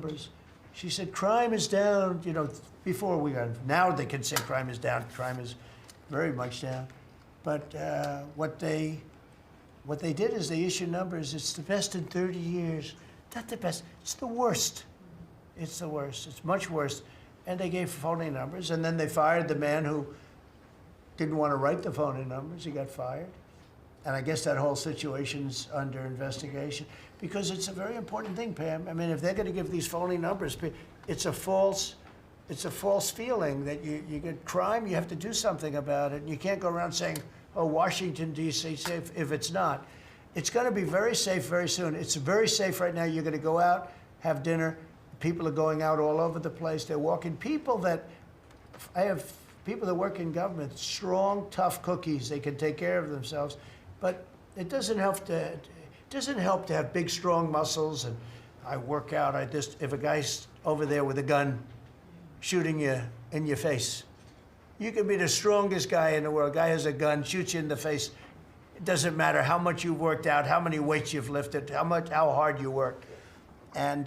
numbers. She said, crime is down, before we got, now they can say crime is down. Crime is very much down. But what they did is they issued numbers. It's the best in 30 years. Not the best. It's the worst. It's the worst. It's much worse. And they gave phony numbers. And then they fired the man who didn't want to write the phony numbers. He got fired. And I guess that whole situation's under investigation because it's a very important thing, Pam. I mean, if they're going to give these phony numbers, it's a false feeling that you get crime, you have to do something about it. And you can't go around saying, oh, Washington, D.C. safe if it's not. It's going to be very safe very soon. It's very safe right now. You're going to go out, have dinner. People are going out all over the place. They're walking. I have people that work in government, strong, tough cookies. They can take care of themselves. But it doesn't help to have big, strong muscles. And I work out. If a guy's over there with a gun shooting you in your face, you can be the strongest guy in the world. Guy has a gun, shoots you in the face. It doesn't matter how much you've worked out, how many weights you've lifted, how hard you work. And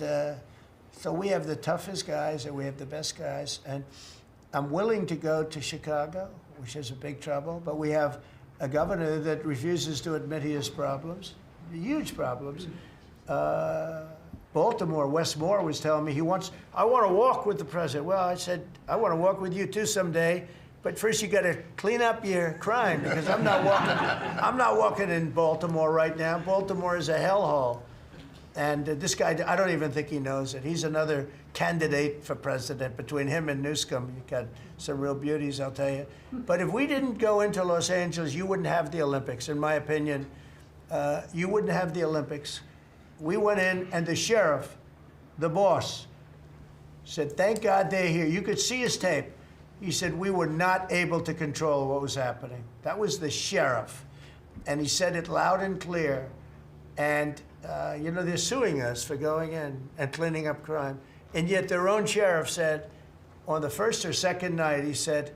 so we have the toughest guys and we have the best guys. And I'm willing to go to Chicago, which is a big trouble, but we have a governor that refuses to admit he has problems, huge problems. Baltimore, Wes Moore was telling me I want to walk with the president. Well, I said, I want to walk with you too someday, but first you got to clean up your crime because I'm not walking in Baltimore right now. Baltimore is a hellhole. And this guy, I don't even think he knows it. He's another candidate for president. Between him and Newsom, you got some real beauties, I'll tell you. But if we didn't go into Los Angeles, you wouldn't have the Olympics, in my opinion. You wouldn't have the Olympics. We went in, and the sheriff, the boss, said, thank God they're here. You could see his tape. He said, we were not able to control what was happening. That was the sheriff. And he said it loud and clear. And, they're suing us for going in and cleaning up crime. And yet their own sheriff said, on the first or second night, he said,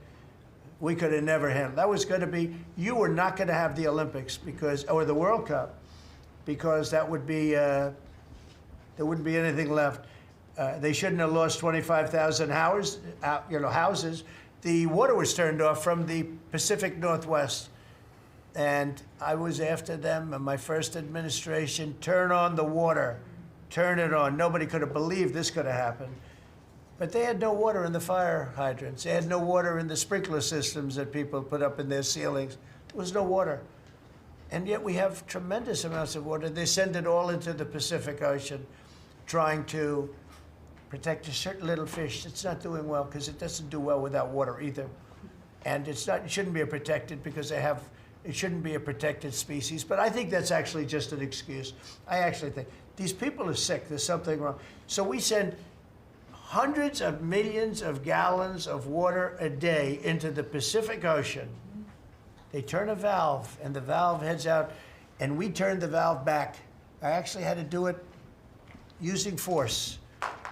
we could have never handled. That was going to be, you were not going to have the Olympics or the World Cup, because that would be, there wouldn't be anything left. They shouldn't have lost 25,000 houses. The water was turned off from the Pacific Northwest. And I was after them in my first administration, turn on the water, turn it on. Nobody could have believed this could have happened. But they had no water in the fire hydrants. They had no water in the sprinkler systems that people put up in their ceilings. There was no water. And yet we have tremendous amounts of water. They send it all into the Pacific Ocean, trying to protect a certain little fish that's not doing well because it doesn't do well without water either. And it shouldn't be protected because it shouldn't be a protected species. But I think that's actually just an excuse. I actually think these people are sick. There's something wrong. So we send hundreds of millions of gallons of water a day into the Pacific Ocean. They turn a valve, and the valve heads out, and we turn the valve back. I actually had to do it using force.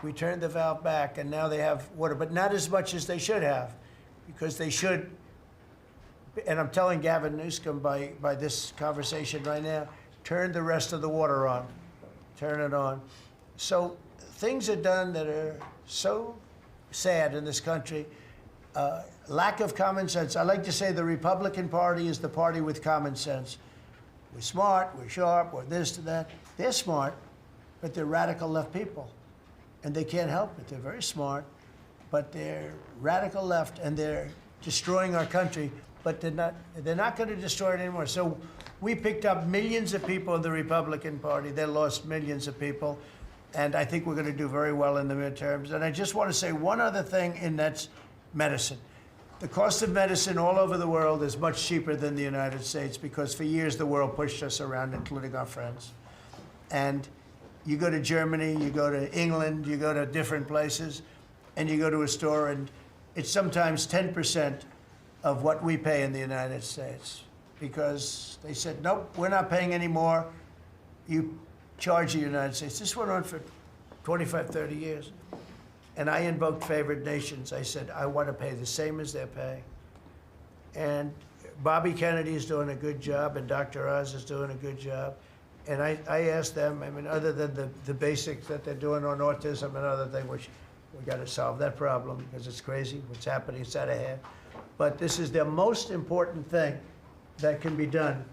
We turned the valve back, and now they have water, but not as much as they should have, because they should, and I'm telling Gavin Newsom by this conversation right now, turn the rest of the water on. Turn it on. So things are done that are so sad in this country. Lack of common sense. I like to say the Republican Party is the party with common sense. We're smart, we're sharp, we're this, that. They're smart, but they're radical left people. And they can't help it. They're very smart, but they're radical left, and they're destroying our country, but they're not going to destroy it anymore. So we picked up millions of people in the Republican Party. They lost millions of people. And I think we're going to do very well in the midterms. And I just want to say one other thing, and that's medicine. The cost of medicine all over the world is much cheaper than the United States because for years the world pushed us around, including our friends. And you go to Germany, you go to England, you go to different places, and you go to a store, and it's sometimes 10% of what we pay in the United States because they said, nope, we're not paying any more. You charge the United States. This went on for 25, 30 years. And I invoked favored nations. I said, I want to pay the same as they're paying. And Bobby Kennedy is doing a good job, and Dr. Oz is doing a good job. And I asked them, I mean, other than the basics that they're doing on autism and other things, which we got to solve that problem because it's crazy what's happening, it's out of hand. But this is the most important thing that can be done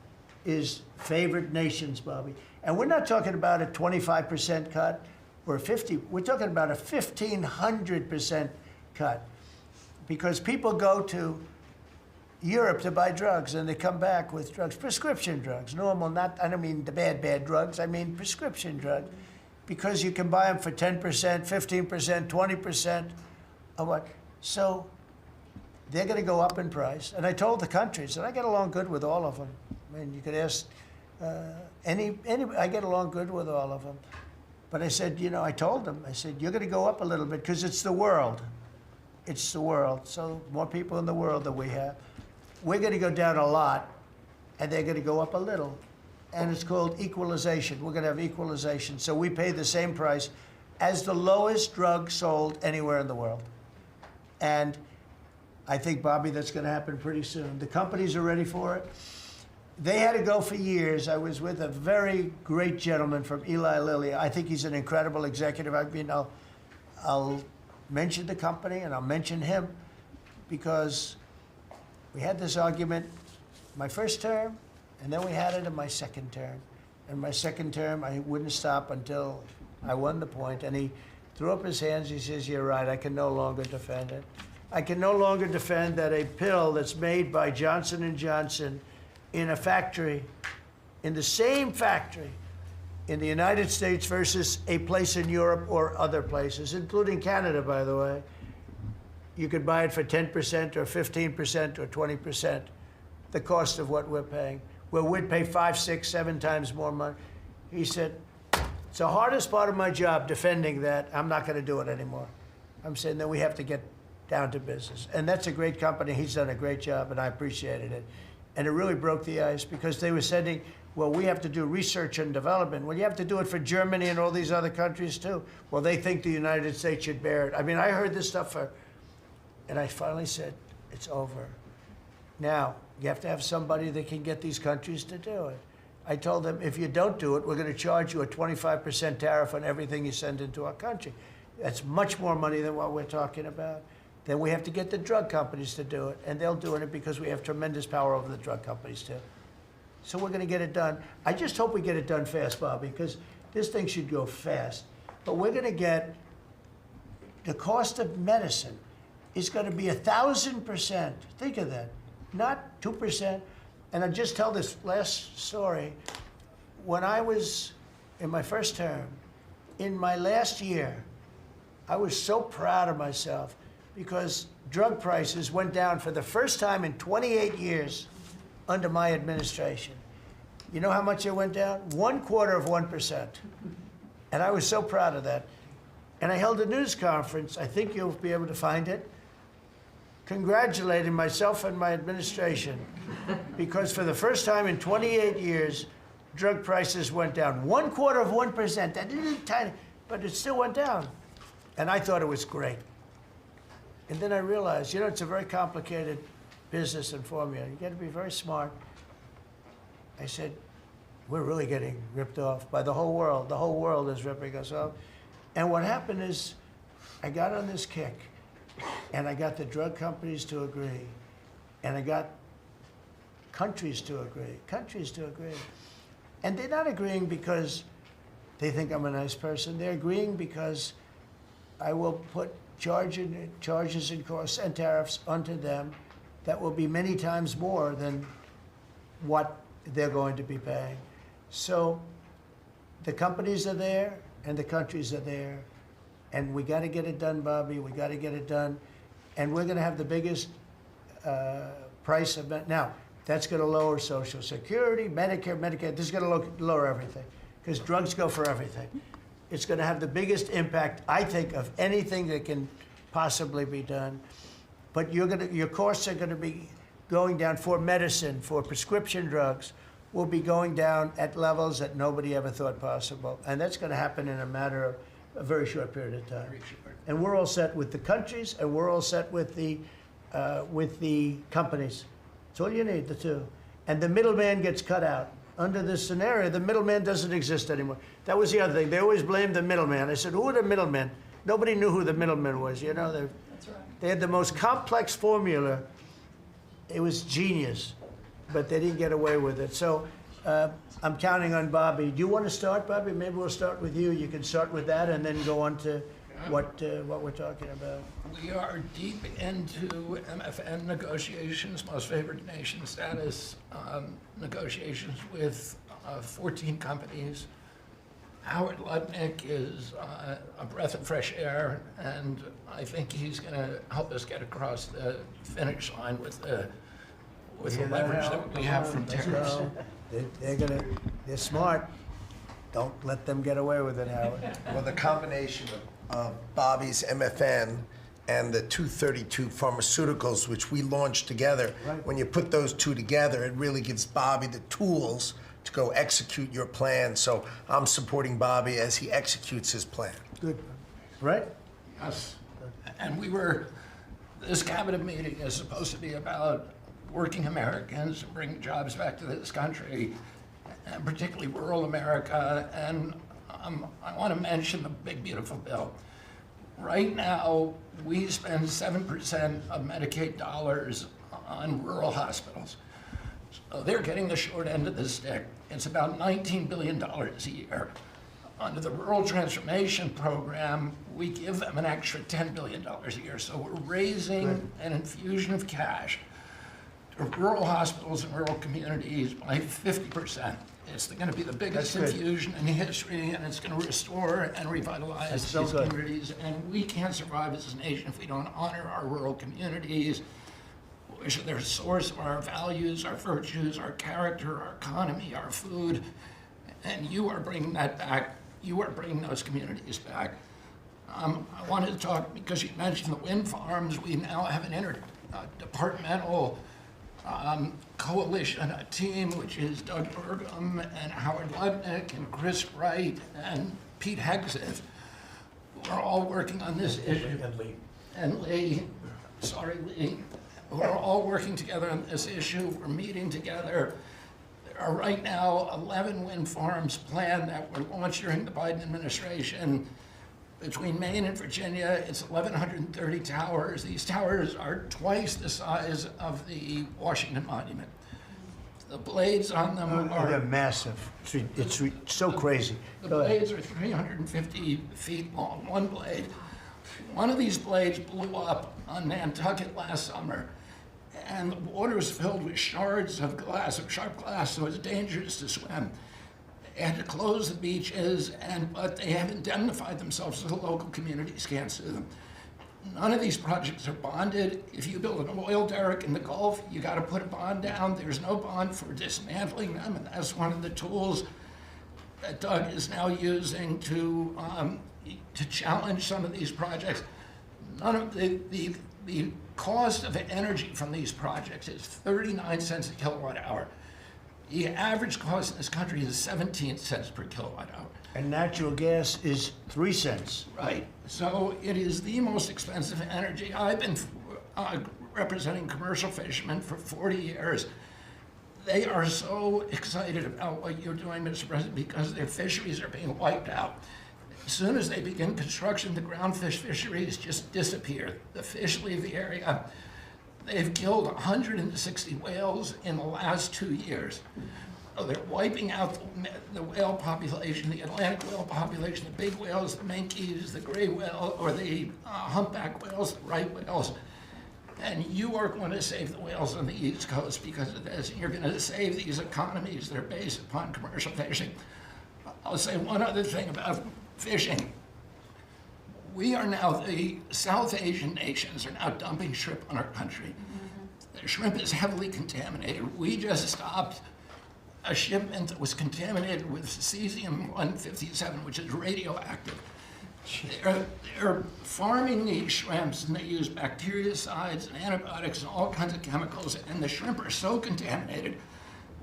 is favored nations, Bobby. And we're not talking about a 25% cut or 50. We're talking about a 1,500% cut. Because people go to Europe to buy drugs and they come back with drugs, prescription drugs, normal, not, I don't mean the bad drugs, I mean prescription drugs. Because you can buy them for 10%, 15%, 20% of what. So they're going to go up in price. And I told the countries, and I get along good with all of them. I mean, you could ask I get along good with all of them. But I said, you know, I told them, I said, you're going to go up a little bit because it's the world. It's the world. So more people in the world than we have. We're going to go down a lot, and they're going to go up a little. And it's called equalization. We're going to have equalization. So we pay the same price as the lowest drug sold anywhere in the world. And I think, Bobby, that's going to happen pretty soon. The companies are ready for it. They had to go for years. I was with a very great gentleman from Eli Lilly. I think he's an incredible executive. I mean, I'll mention the company and I'll mention him because we had this argument my first term, and then we had it in my second term. In my second term, I wouldn't stop until I won the point. And he threw up his hands. He says, you're right, I can no longer defend it. I can no longer defend that a pill that's made by Johnson & Johnson in a factory, in the same factory, in the United States versus a place in Europe or other places, including Canada, by the way, you could buy it for 10% or 15% or 20%, the cost of what we're paying, where we'd pay 5, 6, 7 times more money. He said, it's the hardest part of my job, defending that. I'm not going to do it anymore. I'm saying that we have to get down to business. And that's a great company. He's done a great job, and I appreciated it. And it really broke the ice because they were saying, well, we have to do research and development. Well, you have to do it for Germany and all these other countries, too. Well, they think the United States should bear it. I mean, I heard this stuff, and I finally said, it's over. Now, you have to have somebody that can get these countries to do it. I told them, if you don't do it, we're going to charge you a 25% tariff on everything you send into our country. That's much more money than what we're talking about. Then we have to get the drug companies to do it, and they'll do it because we have tremendous power over the drug companies, too. So we're going to get it done. I just hope we get it done fast, Bobby, because this thing should go fast. But we're going to get the cost of medicine is going to be 1,000%. Think of that. Not 2%. And I'll just tell this last story. When I was in my first term, in my last year, I was so proud of myself because drug prices went down for the first time in 28 years under my administration. You know how much it went down? 1/4%. And I was so proud of that. And I held a news conference, I think you'll be able to find it, congratulating myself and my administration because for the first time in 28 years, drug prices went down. 1/4%, that little tiny, but it still went down. And I thought it was great. And then I realized, you know, it's a very complicated business and formula. You got to be very smart. I said, we're really getting ripped off by the whole world. The whole world is ripping us off. And what happened is I got on this kick, and I got the drug companies to agree, and I got countries to agree. And they're not agreeing because they think I'm a nice person. They're agreeing because I will put charges and costs and tariffs onto them that will be many times more than what they're going to be paying. So the companies are there and the countries are there. And we got to get it done, Bobby. We got to get it done. And we're going to have the biggest price of it. Now, that's going to lower Social Security, Medicare. This is going to lower everything because drugs go for everything. It's going to have the biggest impact, I think, of anything that can possibly be done. But your costs are going to be going down for medicine, for prescription drugs, will be going down at levels that nobody ever thought possible. And that's going to happen in a matter of a very short period of time. And we're all set with the countries, and we're all set with the companies. That's all you need, the two. And the middleman gets cut out. under this scenario, the middleman doesn't exist anymore. That was the other thing. They always blamed the middleman. I said, who are the middlemen? Nobody knew who the middleman was. You know, That's right. they had the most complex formula. It was genius, but they didn't get away with it. So I'm counting on Bobby. Do you want to start, Bobby? Maybe we'll start with you. You can start with that and then go on to what we're talking about. We are deep into MFN negotiations, most favored nation status negotiations with 14 companies. Howard Lutnick is a breath of fresh air, and I think he's going to help us get across the finish line with the leverage that we have from tariffs. They're smart. Don't let them get away with it, Howard. Well, the combination of Bobby's MFN and the 232 pharmaceuticals, which we launched together, Right. when you put those two together, it really gives Bobby the tools to go execute your plan. So I'm supporting Bobby as he executes his plan. Good. Right? Yes. And this cabinet meeting is supposed to be about working Americans and bringing jobs back to this country, and particularly rural America. And I want to mention the big, beautiful bill. Right now, we spend 7% of Medicaid dollars on rural hospitals. So they're getting the short end of the stick. It's about $19 billion a year. Under the Rural Transformation Program, we give them an extra $10 billion a year. So we're raising an infusion of cash to rural hospitals and rural communities by 50%. It's going to be the biggest That's good. infusion in history, and it's going to restore and revitalize That's so these good. communities. And we can't survive as a nation if we don't honor our rural communities, which are the source of our values, our virtues, our character, our economy, our food. And you are bringing that back. You are bringing those communities back. I wanted to talk, because you mentioned the wind farms, we now have an interdepartmental coalition, a team, which is Doug Burgum and Howard Lutnick and Chris Wright and Pete Hegseth. We're all working on this issue. And Lee, sorry, Lee. We're all working together on this issue. We're meeting together. There are right now 11 wind farms planned that were launched during the Biden administration. Between Maine and Virginia, it's 1,130 towers. These towers are twice the size of the Washington Monument. The blades on them They're are, massive. It's so crazy. the Go ahead. blades are 350 feet long, one blade. One of these blades blew up on Nantucket last summer, and the water was filled with shards of glass, of sharp glass, so it's dangerous to swim. They had to close the beaches, but they have indemnified themselves so the local communities can't sue them. None of these projects are bonded. If you build an oil derrick in the Gulf, you got to put a bond down. There's no bond for dismantling them, and that's one of the tools that Doug is now using to challenge some of these projects. None of the cost of energy from these projects is 39 cents a kilowatt hour. The average cost in this country is 17 cents per kilowatt hour. And natural gas is 3 cents. Right. So it is the most expensive energy. I've been representing commercial fishermen for 40 years. They are so excited about what you're doing, Mr. President, because their fisheries are being wiped out. As soon as they begin construction, the groundfish fisheries just disappear. The fish leave the area. They've killed 160 whales in the last 2 years. So they're wiping out the whale population, the Atlantic whale population, the big whales, the minkies, the gray whale, or the humpback whales, the right whales. And you are going to save the whales on the East Coast because of this. And you're going to save these economies that are based upon commercial fishing. I'll say one other thing about fishing. We are now, the South Asian nations are now dumping shrimp on our country. The shrimp is heavily contaminated. We just stopped a shipment that was contaminated with cesium-157, which is radioactive. They're farming these shrimps, and they use bactericides and antibiotics and all kinds of chemicals, and the shrimp are so contaminated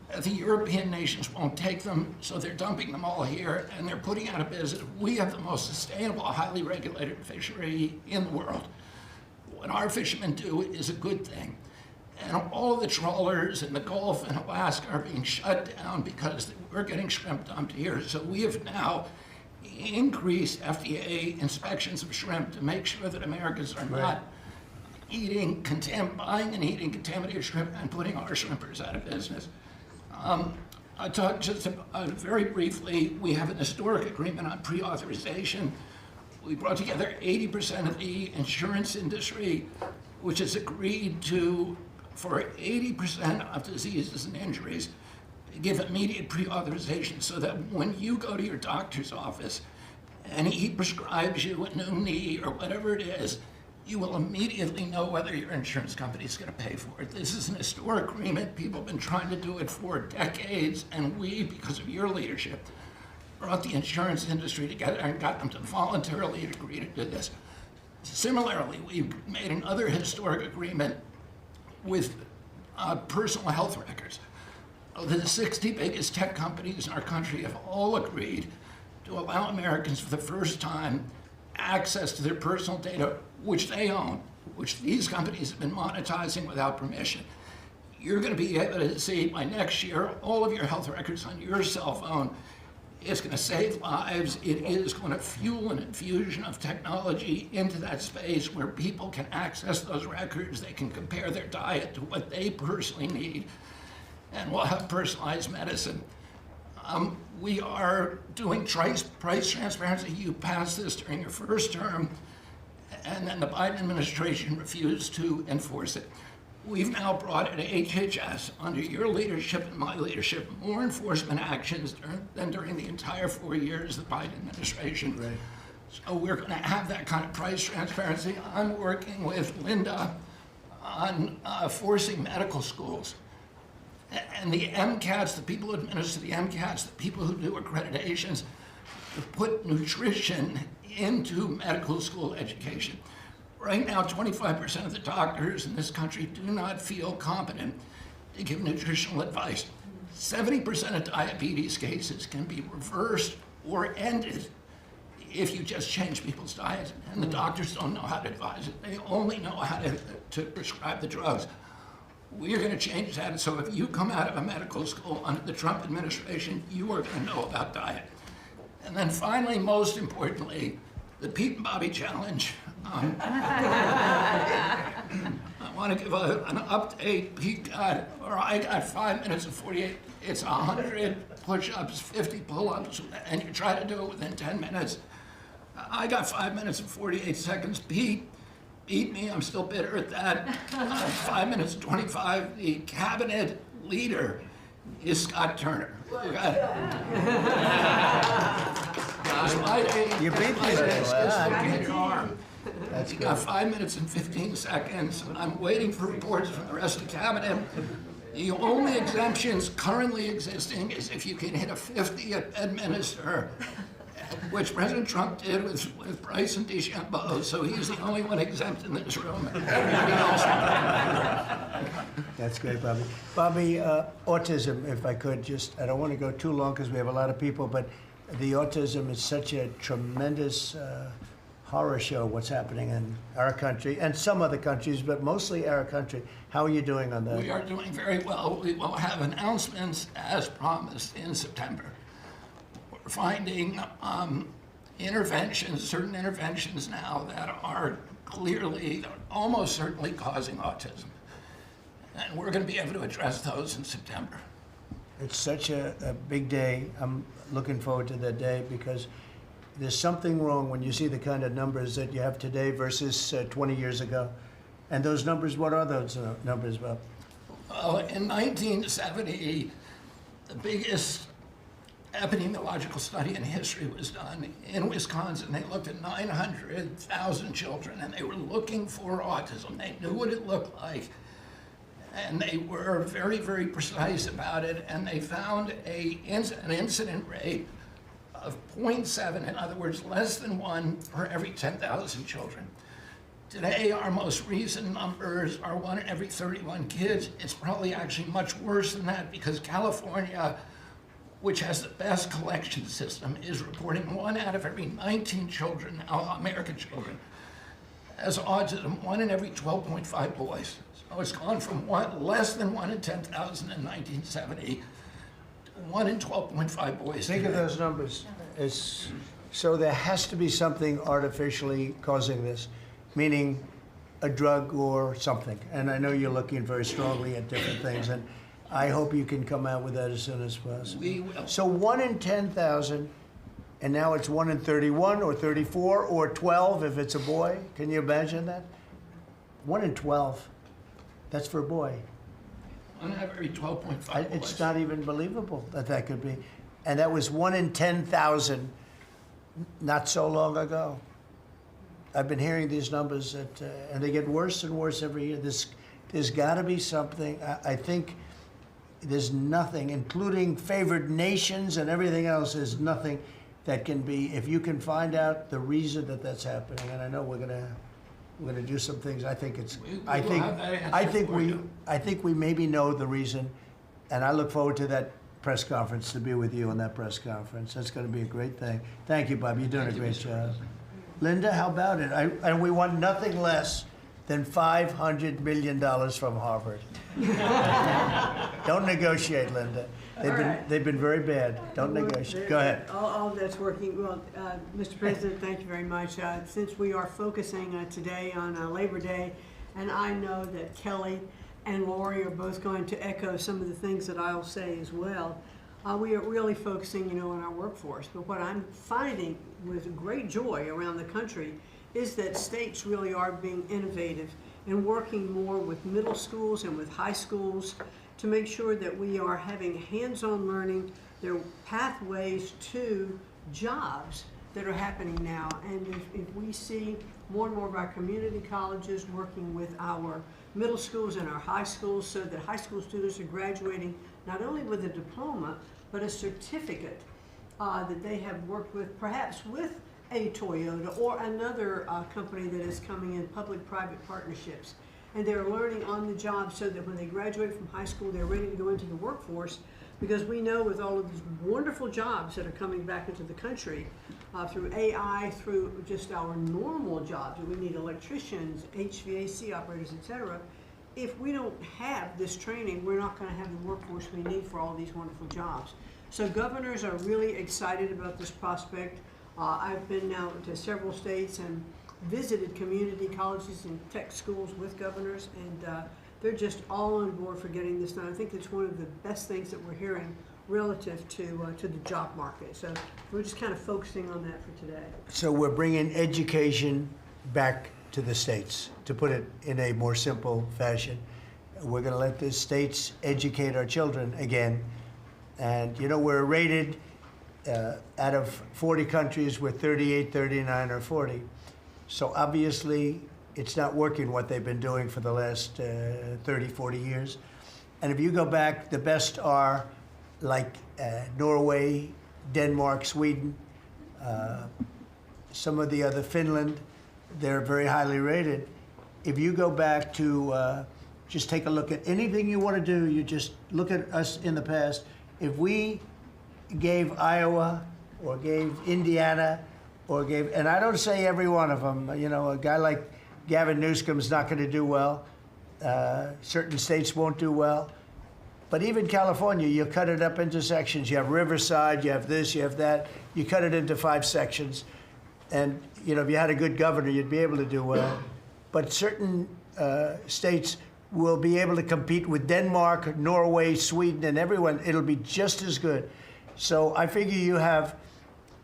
that the European nations won't take them, so they're dumping them all here, and they're putting out of business. We have the most sustainable, highly regulated fishery in the world. What our fishermen do is a good thing. And all of the trawlers in the Gulf and Alaska are being shut down because we're getting shrimp dumped here. So we have now increased FDA inspections of shrimp to make sure that Americans are not buying and eating contaminated shrimp and putting our shrimpers out of business. I talked just very briefly, we have an historic agreement on pre-authorization. We brought together 80% of the insurance industry, which has agreed to, for 80% of diseases and injuries, give immediate pre-authorization so that when you go to your doctor's office and he prescribes you a new knee or whatever it is, you will immediately know whether your insurance company is going to pay for it. This is an historic agreement. People have been trying to do it for decades, and we, because of your leadership, brought the insurance industry together and got them to voluntarily agree to do this. Similarly, we've made another historic agreement with personal health records. The 60 biggest tech companies in our country have all agreed to allow Americans for the first time access to their personal data, which they own, which these companies have been monetizing without permission. You're going to be able to see by next year all of your health records on your cell phone. It's going to save lives. It is going to fuel an infusion of technology into that space where people can access those records. They can compare their diet to what they personally need, and we'll have personalized medicine. We are doing price transparency. You passed this during your first term, and then the Biden administration refused to enforce it. We've now brought in HHS, under your leadership and my leadership, more enforcement actions than during the entire 4 years of the Biden administration. Right. So we're going to have that kind of price transparency. I'm working with Linda on forcing medical schools and the MCATs, the people who administer the MCATs, the people who do accreditations, to put nutrition into medical school education. Right now, 25% of the doctors in this country do not feel competent to give nutritional advice. 70% of diabetes cases can be reversed or ended if you just change people's diets, and the doctors don't know how to advise it. They only know how to prescribe the drugs. We are going to change that, so if you come out of a medical school under the Trump administration, you are going to know about diet. And then finally, most importantly, the Pete and Bobby Challenge. I want to give an update. I got 5 minutes and 48. It's 100 push-ups, 50 pull-ups, and you try to do it within 10 minutes. I got 5 minutes and 48 seconds. Pete beat me. I'm still bitter at that. 5 minutes and 25. The cabinet leader is Scott Turner. You beat me. That's good. Got 5 minutes and 15 seconds. I'm waiting for reports from the rest of the cabinet. The only exemptions currently existing is if you can hit a 50 at minister, which President Trump did with Bryce and DeChambeau, so he's the only one exempt in this room. Everybody else. That's great, Bobby. Bobby, autism, if I could just, I don't want to go too long because we have a lot of people, but the autism is such a tremendous horror show, what's happening in our country and some other countries, but mostly our country. How are you doing on that? We are doing very well. We will have announcements as promised in September. We're finding certain interventions now that are clearly, almost certainly causing autism. And we're going to be able to address those in September. It's such a big day. I'm looking forward to that day because there's something wrong when you see the kind of numbers that you have today versus 20 years ago. And those numbers, what are those numbers, Bob? Well, in 1970, the biggest epidemiological study in history was done in Wisconsin. They looked at 900,000 children, and they were looking for autism. They knew what it looked like, and they were very, very precise about it, and they found an incident rate of 0.7, in other words, less than 1 per every 10,000 children. Today, our most recent numbers are 1 in every 31 kids. It's probably actually much worse than that because California, which has the best collection system, is reporting 1 out of every 19 children, now American children. has autism, 1 in every 12.5 boys. So it's gone from less than 1 in 10,000 in 1970 to 1 in 12.5 boys Think of today. those numbers. So there has to be something artificially causing this, meaning a drug or something. And I know you're looking very strongly at different things, and I hope you can come out with that as soon as possible. We will. So 1 in 10,000, and now it's 1 in 31 or 34 or 12 if it's a boy. Can you imagine that? 1 in 12. That's for a boy. 1 in every 12.5 boys. It's not even believable that that could be. And that was 1 in 10,000 not so long ago. I've been hearing these numbers, and they get worse and worse every year. There's got to be something. I think there's nothing, including favored nations and everything else, there's nothing that can be, if you can find out the reason that that's happening, and I know we're gonna do some things. I think it's, We I will think, have that answer I think for we, you. I think we maybe know the reason, and I look forward to that press conference, to be with you on that press conference. That's going to be a great thing. Thank you, Bob. You're doing a great job. Linda, how about it? And we want nothing less than $500 million from Harvard. Don't negotiate, Linda. They've been very bad. Don't negotiate. Go ahead. All that's working well. Mr. President, thank you very much. Since we are focusing today on Labor Day, and I know that Kelly and Lori are both going to echo some of the things that I'll say as well, we are really focusing, on our workforce. But what I'm finding with great joy around the country is that states really are being innovative and working more with middle schools and with high schools to make sure that we are having hands-on learning. There are pathways to jobs that are happening now. And if we see more and more of our community colleges working with our middle schools and our high schools so that high school students are graduating not only with a diploma, but a certificate that they have worked with, perhaps with a Toyota or another company that is coming in, public-private partnerships. And they're learning on the job so that when they graduate from high school, they're ready to go into the workforce, because we know with all of these wonderful jobs that are coming back into the country, through AI, through just our normal jobs, we need electricians, HVAC operators, etc. If we don't have this training, we're not going to have the workforce we need for all these wonderful jobs. So governors are really excited about this prospect. I've been now to several states and visited community colleges and tech schools with governors, and they're just all on board for getting this done. I think it's one of the best things that we're hearing relative to the job market. So we're just kind of focusing on that for today. So we're bringing education back to the states, to put it in a more simple fashion. We're going to let the states educate our children again. And, we're rated out of 40 countries, we're 38, 39, or 40. So obviously, it's not working what they've been doing for the last 30, 40 years. And if you go back, the best are like Norway, Denmark, Sweden, some of the other, Finland, they're very highly rated. If you go back to just take a look at anything you want to do, you just look at us in the past. If we gave Iowa or gave Indiana or gave, and I don't say every one of them, a guy like Gavin Newsom's not going to do well. Certain states won't do well. But even California, you cut it up into sections. You have Riverside, you have this, you have that. You cut it into 5 sections. And, if you had a good governor, you'd be able to do well. But certain states will be able to compete with Denmark, Norway, Sweden, and everyone. It'll be just as good. So I figure you have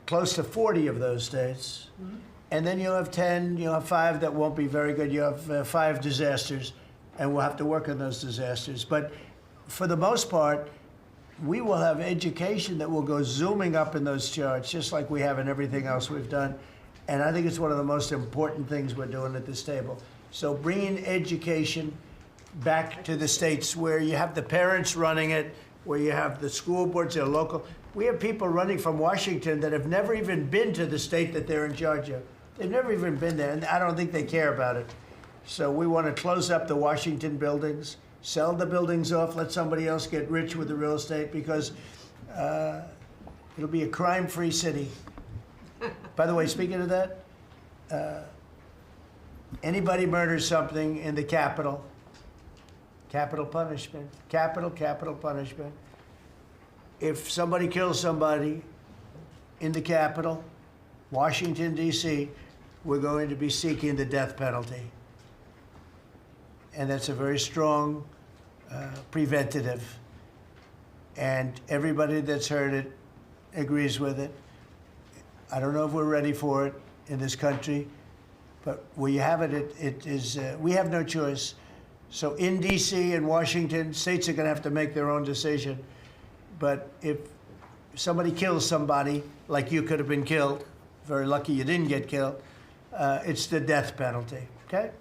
close to 40 of those states. Mm-hmm. And then you'll have 10, you'll have 5 that won't be very good. You have 5 disasters, and we'll have to work on those disasters. But for the most part, we will have education that will go zooming up in those charts, just like we have in everything else we've done. And I think it's one of the most important things we're doing at this table. So bringing education back to the states where you have the parents running it, where you have the school boards, they're local. We have people running from Washington that have never even been to the state that they're in charge of. They've never even been there, and I don't think they care about it. So we want to close up the Washington buildings, sell the buildings off, let somebody else get rich with the real estate, because it'll be a crime-free city. By the way, speaking of that, Anybody murders something in the Capitol, capital punishment, capital punishment. If somebody kills somebody in the Capitol, Washington, D.C., we're going to be seeking the death penalty. And that's a very strong preventative. And everybody that's heard it agrees with it. I don't know if we're ready for it in this country, but where you have it, it is, we have no choice. So in D.C. and Washington, states are going to have to make their own decision. But if somebody kills somebody, like you could have been killed, very lucky you didn't get killed, it's the death penalty, okay?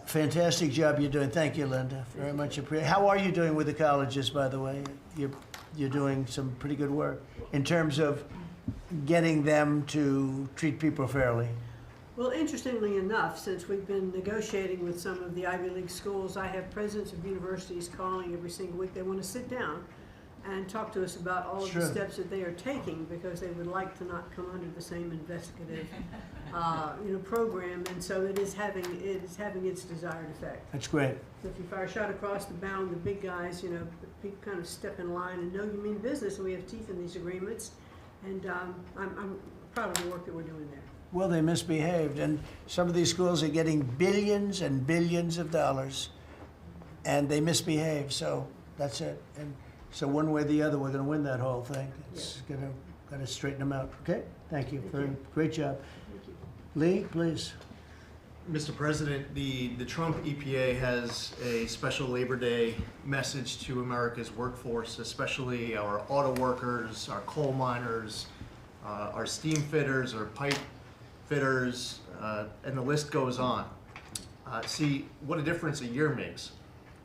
Fantastic job you're doing. Thank you, Linda. Very much appreciated. How are you doing with the colleges, by the way? You're doing some pretty good work in terms of getting them to treat people fairly. Well, interestingly enough, since we've been negotiating with some of the Ivy League schools, I have presidents of universities calling every single week. They want to sit down and talk to us about all of the Sure. steps that they are taking because they would like to not come under the same investigative, program. And so it is having its desired effect. That's great. So if you fire a shot across the bow, the big guys, people kind of step in line and know you mean business, and we have teeth in these agreements. And I'm proud of the work that we're doing there. Well, they misbehaved, and some of these schools are getting billions and billions of dollars, and they misbehave. So that's it. And so one way or the other, we're going to win that whole thing. It's going to straighten them out. Okay? Thank you. Great job. Thank you. Lee, please. Mr. President, the Trump EPA has a special Labor Day message to America's workforce, especially our auto workers, our coal miners, our steam fitters, our pipe fitters, and the list goes on. See what a difference a year makes.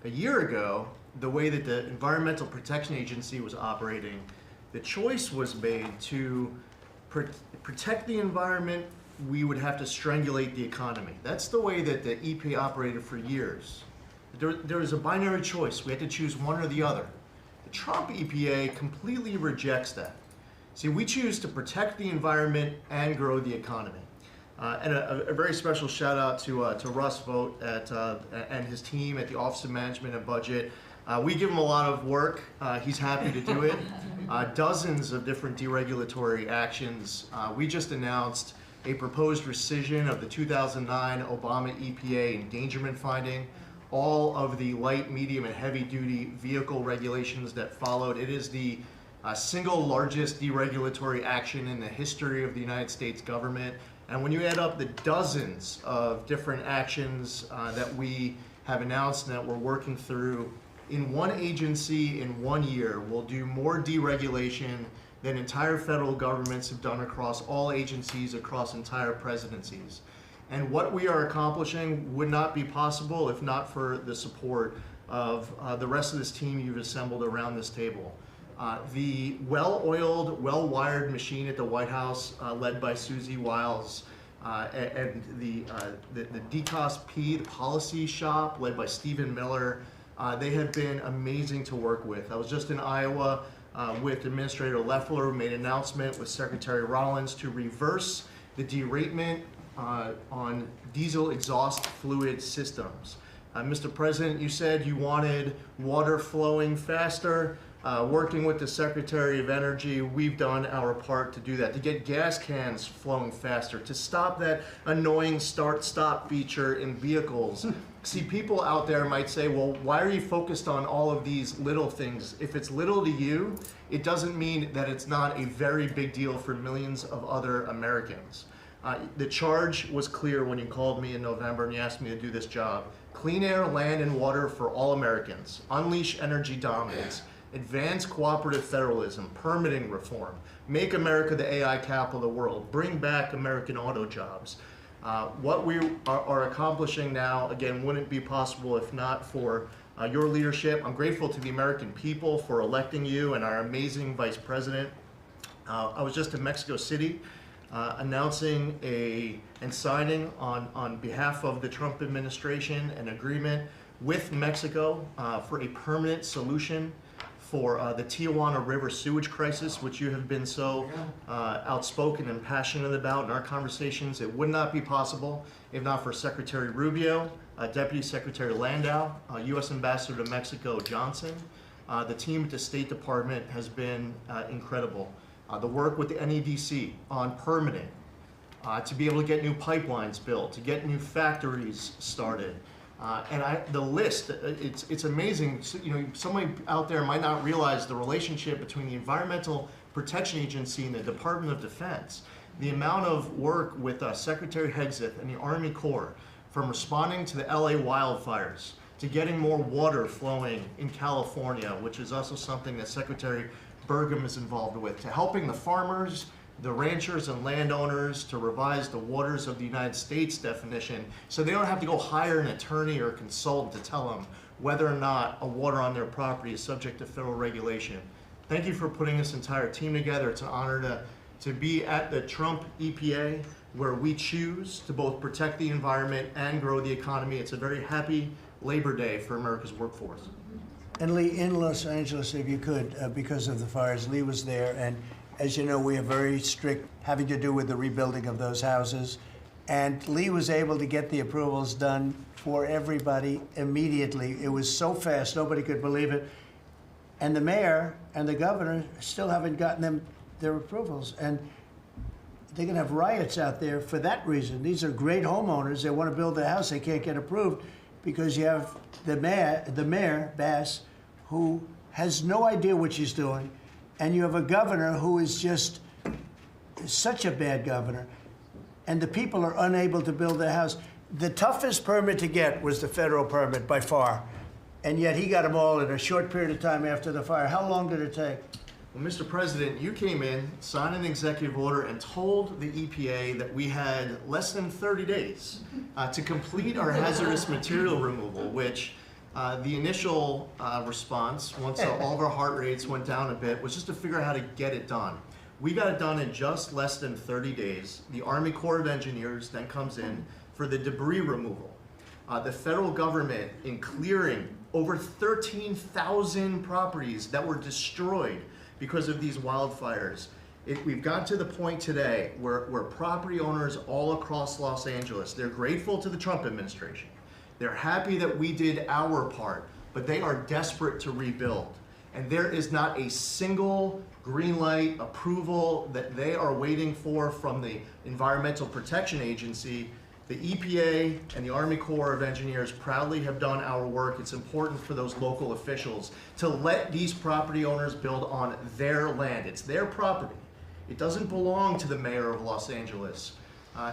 A year ago, the way that the Environmental Protection Agency was operating, the choice was made to protect the environment. We would have to strangulate the economy. That's the way that the EPA operated for years. There was a binary choice. We had to choose one or the other. The Trump EPA completely rejects that. See, we choose to protect the environment and grow the economy. And a very special shout out to Russ Vogt and his team at the Office of Management and Budget. We give him a lot of work. He's happy to do it. Dozens of different deregulatory actions. We just announced a proposed rescission of the 2009 Obama EPA endangerment finding, all of the light, medium, and heavy-duty vehicle regulations that followed. It is the single largest deregulatory action in the history of the United States government. And when you add up the dozens of different actions that we have announced and that we're working through, in one agency in 1 year, we'll do more deregulation than entire federal governments have done across all agencies, across entire presidencies. And what we are accomplishing would not be possible if not for the support of the rest of this team you've assembled around this table. The well-oiled, well-wired machine at the White House, led by Susie Wiles, and the DCOSP, the policy shop, led by Stephen Miller, they have been amazing to work with. I was just in Iowa with Administrator Loeffler, who made an announcement with Secretary Rollins to reverse the deratement on diesel exhaust fluid systems. Mr. President, you said you wanted water flowing faster. Working with the Secretary of Energy, we've done our part to do that, to get gas cans flowing faster, to stop that annoying start-stop feature in vehicles. See, people out there might say, well, why are you focused on all of these little things? If it's little to you, it doesn't mean that it's not a very big deal for millions of other Americans. The charge was clear when you called me in November and you asked me to do this job. Clean air, land, and water for all Americans. Unleash energy dominance. Advance cooperative federalism, permitting reform, make America the AI capital of the world, bring back American auto jobs. What we are accomplishing now, again, wouldn't be possible if not for your leadership. I'm grateful to the American people for electing you and our amazing vice president. I was just in Mexico City announcing and signing on behalf of the Trump administration an agreement with Mexico for a permanent solution for the Tijuana River sewage crisis, which you have been so outspoken and passionate about in our conversations. It would not be possible if not for Secretary Rubio, Deputy Secretary Landau, U.S. Ambassador to Mexico Johnson. The team at the State Department has been incredible. The work with the NEDC on permitting, to be able to get new pipelines built, to get new factories started. The list, it's amazing. So, you know, somebody out there might not realize the relationship between the Environmental Protection Agency and the Department of Defense. The amount of work with Secretary Hegseth and the Army Corps, from responding to the LA wildfires, to getting more water flowing in California, which is also something that Secretary Burgum is involved with, to helping the farmers, the ranchers and landowners to revise the waters of the United States definition so they don't have to go hire an attorney or a consultant to tell them whether or not a water on their property is subject to federal regulation. Thank you for putting this entire team together. It's an honor to be at the Trump EPA, where we choose to both protect the environment and grow the economy. It's a very happy Labor Day for America's workforce. And Lee, in Los Angeles, if you could, because of the fires, Lee was there, and as you know, we are very strict having to do with the rebuilding of those houses. And Lee was able to get the approvals done for everybody immediately. It was so fast, nobody could believe it. And the mayor and the governor still haven't gotten their approvals. And they're gonna have riots out there for that reason. These are great homeowners. They wanna build their house, they can't get approved because you have the mayor, Bass, who has no idea what she's doing. And you have a governor who is just such a bad governor. And the people are unable to build their house. The toughest permit to get was the federal permit by far. And yet he got them all in a short period of time after the fire. How long did it take? Well, Mr. President, you came in, signed an executive order, and told the EPA that we had less than 30 days to complete our hazardous material removal, which the initial response, once all of our heart rates went down a bit, was just to figure out how to get it done. We got it done in just less than 30 days. The Army Corps of Engineers then comes in for the debris removal. The federal government, in clearing over 13,000 properties that were destroyed because of these wildfires. We've got to the point today where property owners all across Los Angeles, they're grateful to the Trump administration. They're happy that we did our part, but they are desperate to rebuild. And there is not a single green light approval that they are waiting for from the Environmental Protection Agency. The EPA and the Army Corps of Engineers proudly have done our work. It's important for those local officials to let these property owners build on their land. It's their property. It doesn't belong to the mayor of Los Angeles.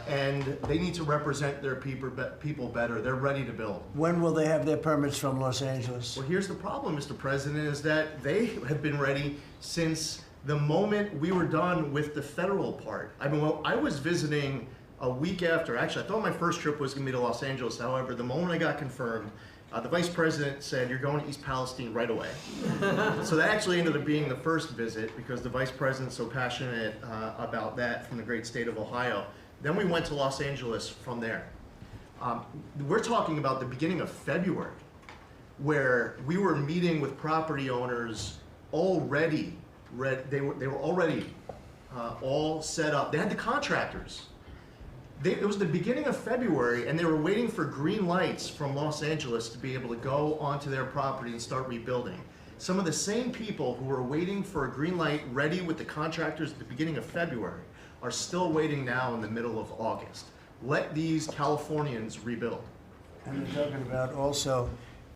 And they need to represent their people better. They're ready to build. When will they have their permits from Los Angeles? Well, here's the problem, Mr. President, is that they have been ready since the moment we were done with the federal part. I mean, I was visiting a week after. Actually, I thought my first trip was going to be to Los Angeles. However, the moment I got confirmed, the vice president said, "You're going to East Palestine right away." So that actually ended up being the first visit because the vice president's so passionate about that from the great state of Ohio. Then we went to Los Angeles from there. We're talking about the beginning of February, where we were meeting with property owners already. They were already all set up. They had the contractors. It was the beginning of February, and they were waiting for green lights from Los Angeles to be able to go onto their property and start rebuilding. Some of the same people who were waiting for a green light ready with the contractors at the beginning of February are still waiting now in the middle of August. Let these Californians rebuild. And they're talking about also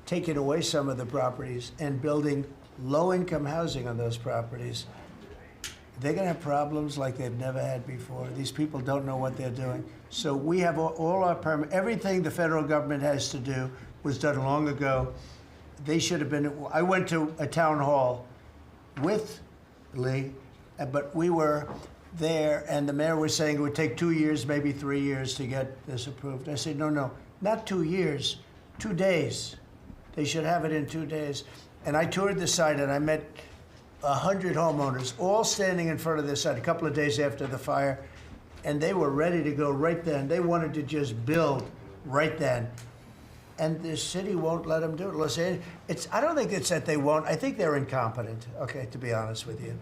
taking away some of the properties and building low-income housing on those properties. They're going to have problems like they've never had before. These people don't know what they're doing. So we have all our permits. Everything the federal government has to do was done long ago. They should have been. I went to a town hall with Lee, but we were there, and the mayor was saying it would take 2 years, maybe 3 years to get this approved. I said, no, not 2 years, 2 days. They should have it in 2 days. And I toured the site, and I met 100 homeowners, all standing in front of this site a couple of days after the fire, and they were ready to go right then. They wanted to just build right then. and the city won't let them do it. Los Angeles, I don't think it's that they won't. I think they're incompetent, okay, to be honest with you.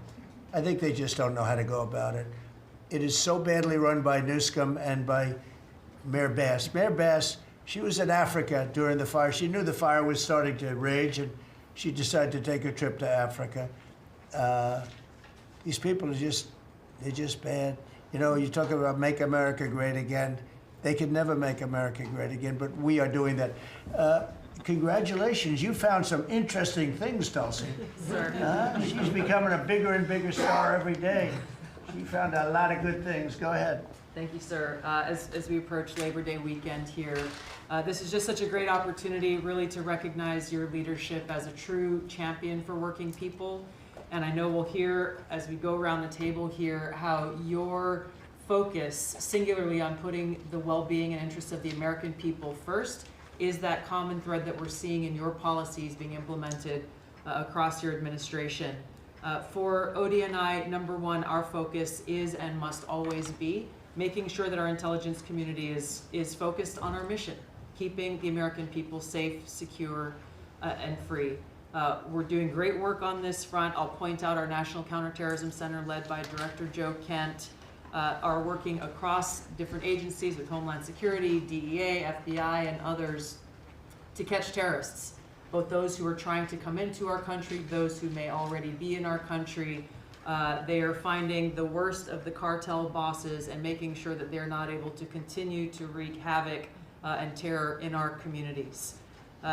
I think they just don't know how to go about it. It is so badly run by Newsom and by Mayor Bass. Mayor Bass, she was in Africa during the fire. She knew the fire was starting to rage, and she decided to take a trip to Africa. These people are they're just bad. You know, you talk about make America great again. They could never make America great again, but we are doing that. Congratulations, you found some interesting things, Tulsi. She's becoming a bigger and bigger star every day. She found a lot of good things. Go ahead. Thank you, sir. As we approach Labor Day weekend here, this is just such a great opportunity really to recognize your leadership as a true champion for working people. And I know we'll hear, as we go around the table here, how your focus singularly on putting the well-being and interests of the American people first is that common thread that we're seeing in your policies being implemented across your administration. For ODNI, number one, our focus is and must always be making sure that our intelligence community is focused on our mission, keeping the American people safe, secure, and free. We're doing great work on this front. I'll point out our National Counterterrorism Center, led by Director Joe Kent, are working across different agencies with Homeland Security, DEA, FBI, and others to catch terrorists, both those who are trying to come into our country, those who may already be in our country. They are finding the worst of the cartel bosses and making sure that they're not able to continue to wreak havoc and terror in our communities.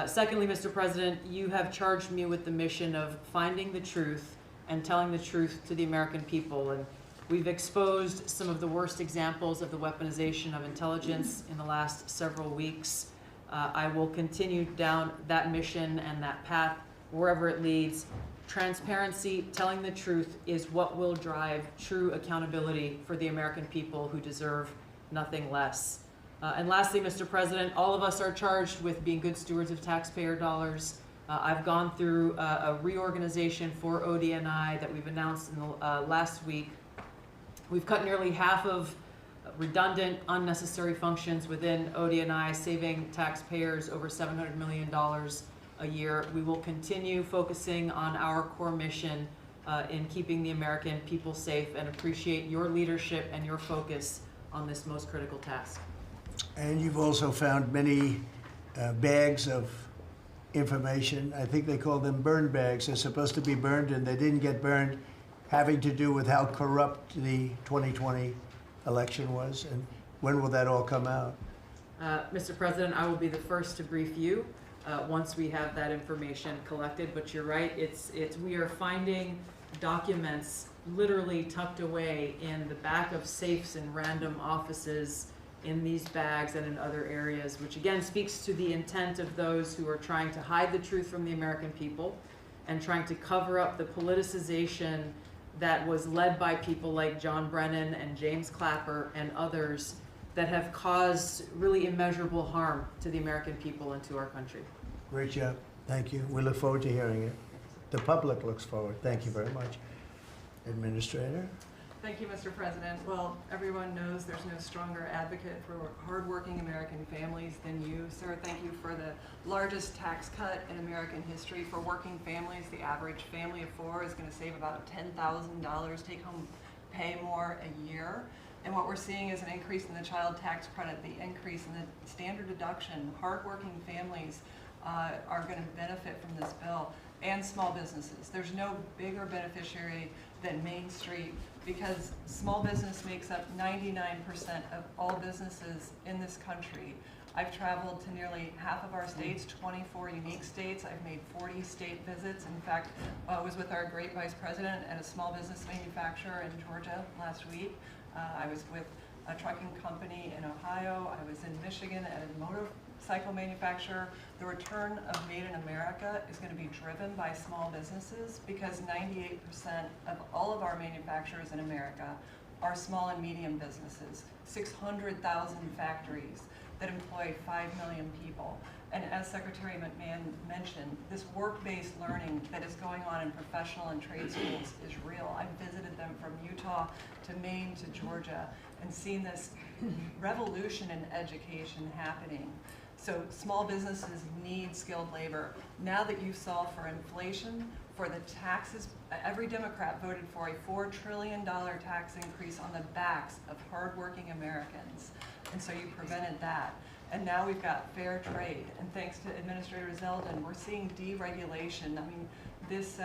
Secondly, Mr. President, you have charged me with the mission of finding the truth and telling the truth to the American people. And we've exposed some of the worst examples of the weaponization of intelligence in the last several weeks. I will continue down that mission and that path wherever it leads. Transparency, telling the truth, is what will drive true accountability for the American people who deserve nothing less. And lastly, Mr. President, all of us are charged with being good stewards of taxpayer dollars. I've gone through a reorganization for ODNI that we've announced in the last week. We've cut nearly half of redundant, unnecessary functions within ODNI, saving taxpayers over $700 million a year. We will continue focusing on our core mission in keeping the American people safe, and appreciate your leadership and your focus on this most critical task. And you've also found many bags of information. I think they call them burn bags. They're supposed to be burned and they didn't get burned, having to do with how corrupt the 2020 election was. And when will that all come out? Mr. President, I will be the first to brief you once we have that information collected. But you're right, we are finding documents literally tucked away in the back of safes in random offices, in these bags and in other areas, which again speaks to the intent of those who are trying to hide the truth from the American people and trying to cover up the politicization that was led by people like John Brennan and James Clapper and others that have caused really immeasurable harm to the American people and to our country. Great job. Thank you. We look forward to hearing it. The public looks forward. Thank you very much. Administrator? Thank you, Mr. President. Well, everyone knows there's no stronger advocate for hardworking American families than you, sir. Thank you for the largest tax cut in American history for working families. The average family of four is going to save about $10,000 take-home pay more a year. And what we're seeing is an increase in the child tax credit, the increase in the standard deduction. Hardworking families are going to benefit from this bill, and small businesses. There's no bigger beneficiary than Main Street, because small business makes up 99% of all businesses in this country. I've traveled to nearly half of our states, 24 unique states. I've made 40 state visits. In fact, I was with our great vice president at a small business manufacturer in Georgia last week. I was with a trucking company in Ohio. I was in Michigan at a motorcycle manufacturer. The return of Made in America is going to be driven by small businesses, because 98% of all of our manufacturers in America are small and medium businesses, 600,000 factories that employ 5 million people. And as Secretary McMahon mentioned, this work-based learning that is going on in professional and trade schools is real. I've visited them from Utah to Maine to Georgia and seen this revolution in education happening. So small businesses need skilled labor. Now that you've solved for inflation, for the taxes, every Democrat voted for a $4 trillion tax increase on the backs of hardworking Americans. And so you prevented that. And now we've got fair trade. And thanks to Administrator Zeldin, we're seeing deregulation. I mean, this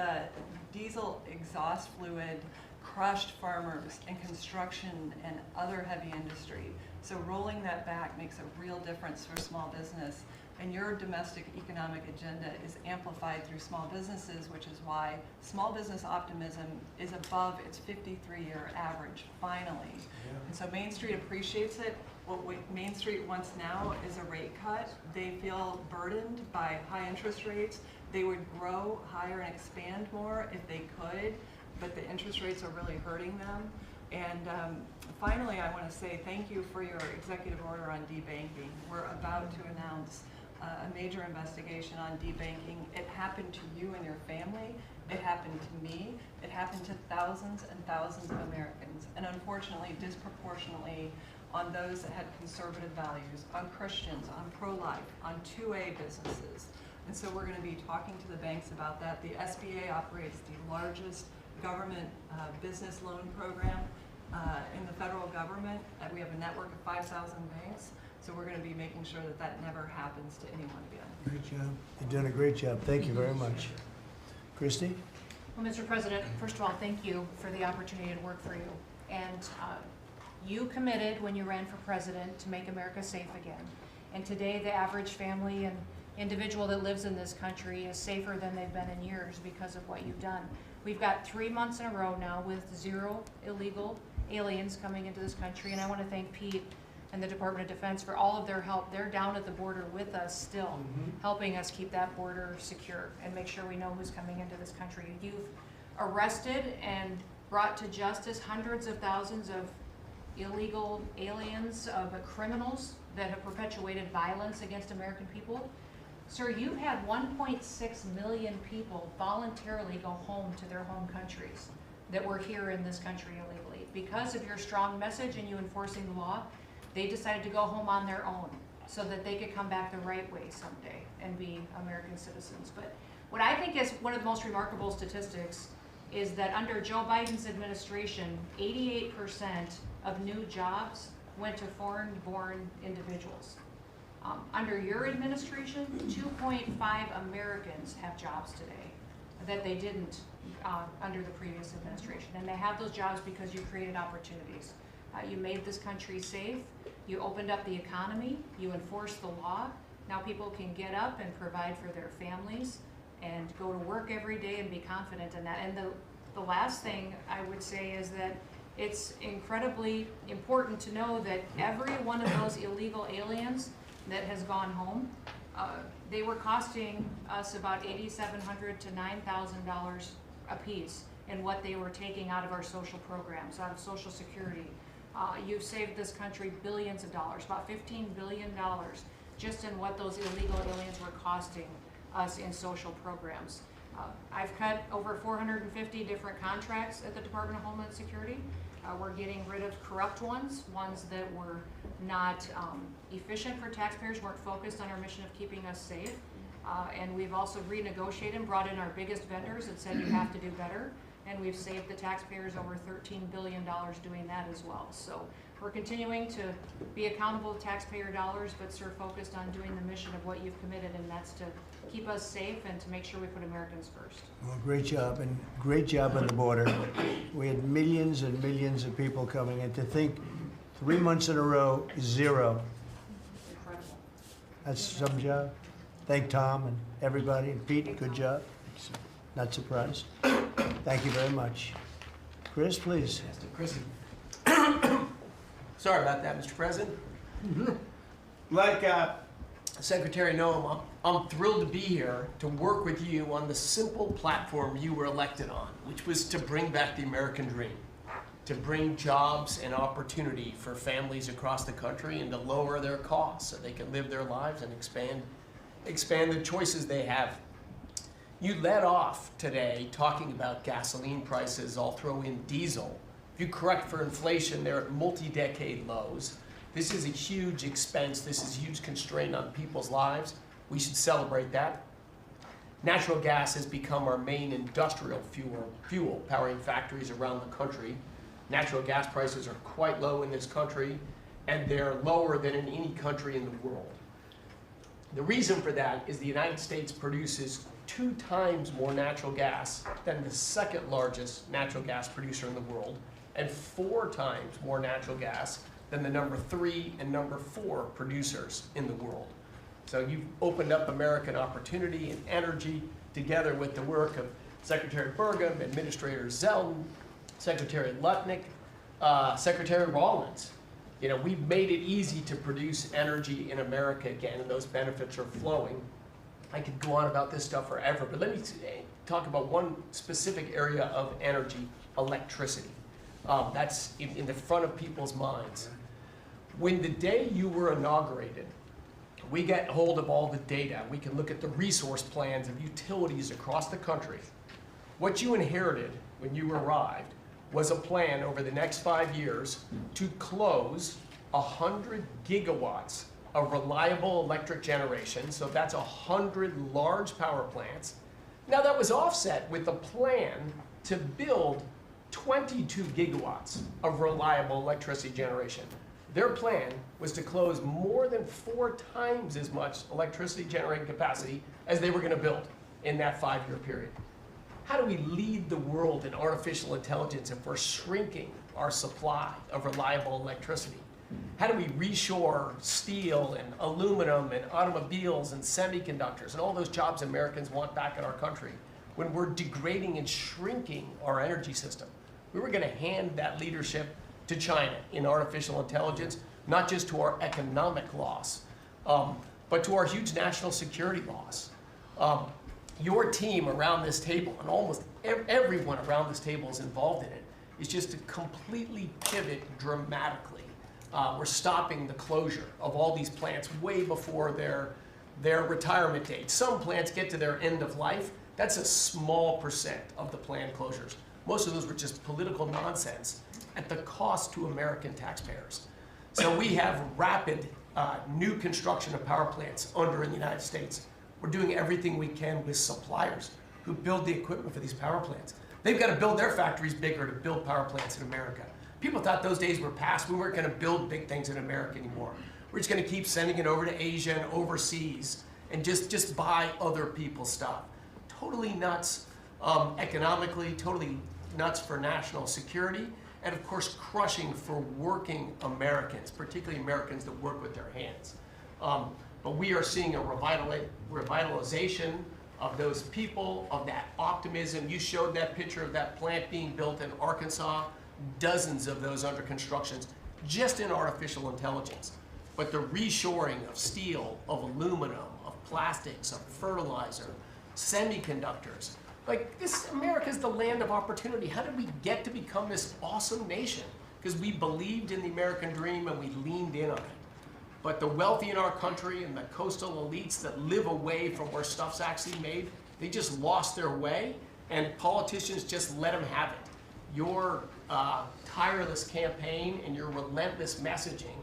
diesel exhaust fluid crushed farmers and construction and other heavy industry. So rolling that back makes a real difference for small business. And your domestic economic agenda is amplified through small businesses, which is why small business optimism is above its 53-year average, finally. And so Main Street appreciates it. What Main Street wants now is a rate cut. They feel burdened by high interest rates. They would grow higher and expand more if they could, but the interest rates are really hurting them. And finally, I want to say thank you for your executive order on debanking. We're about to announce a major investigation on debanking. It happened to you and your family. It happened to me. It happened to thousands and thousands of Americans, and unfortunately, disproportionately on those that had conservative values, on Christians, on pro-life, on 2A businesses. And so we're going to be talking to the banks about that. The SBA operates the largest government business loan program in the federal government. We have a network of 5,000 banks. So we're going to be making sure that that never happens to anyone again. Great job. You're doing a great job. Thank you very much. Christy? Well, Mr. President, first of all, thank you for the opportunity to work for you. And you committed when you ran for president to make America safe again. And today, the average family and individual that lives in this country is safer than they've been in years because of what you've done. We've got 3 months in a row now with 0 illegal aliens coming into this country. And I want to thank Pete and the Department of Defense for all of their help. They're down at the border with us still, helping us keep that border secure and make sure we know who's coming into this country. You've arrested and brought to justice hundreds of thousands of illegal aliens, criminals that have perpetuated violence against American people. Sir, you've had 1.6 million people voluntarily go home to their home countries that were here in this country illegally. Because of your strong message and you enforcing the law, they decided to go home on their own so that they could come back the right way someday and be American citizens. But what I think is one of the most remarkable statistics is that under Joe Biden's administration, 88% of new jobs went to foreign-born individuals. Under your administration, 2.5 Americans have jobs today that they didn't under the previous administration. And they have those jobs because you created opportunities. You made this country safe. You opened up the economy. You enforced the law. Now people can get up and provide for their families and go to work every day and be confident in that. And the last thing I would say is that it's incredibly important to know that every one of those illegal aliens that has gone home, they were costing us about $8,700 to $9,000 a piece in what they were taking out of our social programs, out of Social Security. You've saved this country billions of dollars, about $15 billion, just in what those illegal aliens were costing us in social programs. I've cut over 450 different contracts at the Department of Homeland Security. We're getting rid of corrupt ones that were not efficient for taxpayers, weren't focused on our mission of keeping us safe. And we've also renegotiated and brought in our biggest vendors that said you have to do better. And we've saved the taxpayers over $13 billion doing that as well. So we're continuing to be accountable to taxpayer dollars, but sir, focused on doing the mission of what you've committed, and that's to keep us safe and to make sure we put Americans first. Well, great job, and great job on the border. We had millions and millions of people coming in. To think 3 months in a row, 0. Incredible. That's some job. Thank Tom and everybody, and Pete, good job. Not surprised. Thank you very much. Chris, please. Chris. Sorry about that, Mr. President. Like Secretary Noem, I'm thrilled to be here to work with you on the simple platform you were elected on, which was to bring back the American dream, to bring jobs and opportunity for families across the country and to lower their costs so they can live their lives and expand the choices they have. You led off today talking about gasoline prices. I'll throw in diesel. If you correct for inflation, they're at multi-decade lows. This is a huge expense. This is a huge constraint on people's lives. We should celebrate that. Natural gas has become our main industrial fuel powering factories around the country. Natural gas prices are quite low in this country, and they're lower than in any country in the world. The reason for that is the United States produces 2 times more natural gas than the second largest natural gas producer in the world, and 4 times more natural gas than the number 3 and number 4 producers in the world. So you've opened up American opportunity and energy together with the work of Secretary Burgum, Administrator Zeldin, Secretary Lutnick, Secretary Rawlins. You know, we've made it easy to produce energy in America again, and those benefits are flowing. I could go on about this stuff forever, but let me talk about one specific area of energy, electricity. That's in the front of people's minds. When the day you were inaugurated, we get hold of all the data. We can look at the resource plans of utilities across the country. What you inherited when you arrived was a plan over the next 5 years to close 100 gigawatts of reliable electric generation. So that's 100 large power plants. Now that was offset with a plan to build 22 gigawatts of reliable electricity generation. Their plan was to close more than 4 times as much electricity generating capacity as they were going to build in that 5-year period. How do we lead the world in artificial intelligence if we're shrinking our supply of reliable electricity? How do we reshore steel and aluminum and automobiles and semiconductors and all those jobs Americans want back in our country when we're degrading and shrinking our energy system? We were going to hand that leadership to China in artificial intelligence, not just to our economic loss, but to our huge national security loss. Your team around this table, and almost everyone around this table is involved in it, is just to completely pivot dramatically. We're stopping the closure of all these plants way before their retirement date. Some plants get to their end of life. That's a small percent of the planned closures. Most of those were just political nonsense at the cost to American taxpayers. So we have rapid new construction of power plants under in the United States. We're doing everything we can with suppliers who build the equipment for these power plants. They've got to build their factories bigger to build power plants in America. People thought those days were past. We weren't going to build big things in America anymore. We're just going to keep sending it over to Asia and overseas and just buy other people's stuff. Totally nuts economically, totally nuts for national security, and of course crushing for working Americans, particularly Americans that work with their hands. But we are seeing a revitalization of those people, of that optimism. You showed that picture of that plant being built in Arkansas, dozens of those under construction, just in artificial intelligence. But the reshoring of steel, of aluminum, of plastics, of fertilizer, semiconductors. Like this, America's the land of opportunity. How did we get to become this awesome nation? Because we believed in the American dream and we leaned in on it. But the wealthy in our country and the coastal elites that live away from where stuff's actually made, they just lost their way, and politicians just let them have it. Your tireless campaign and your relentless messaging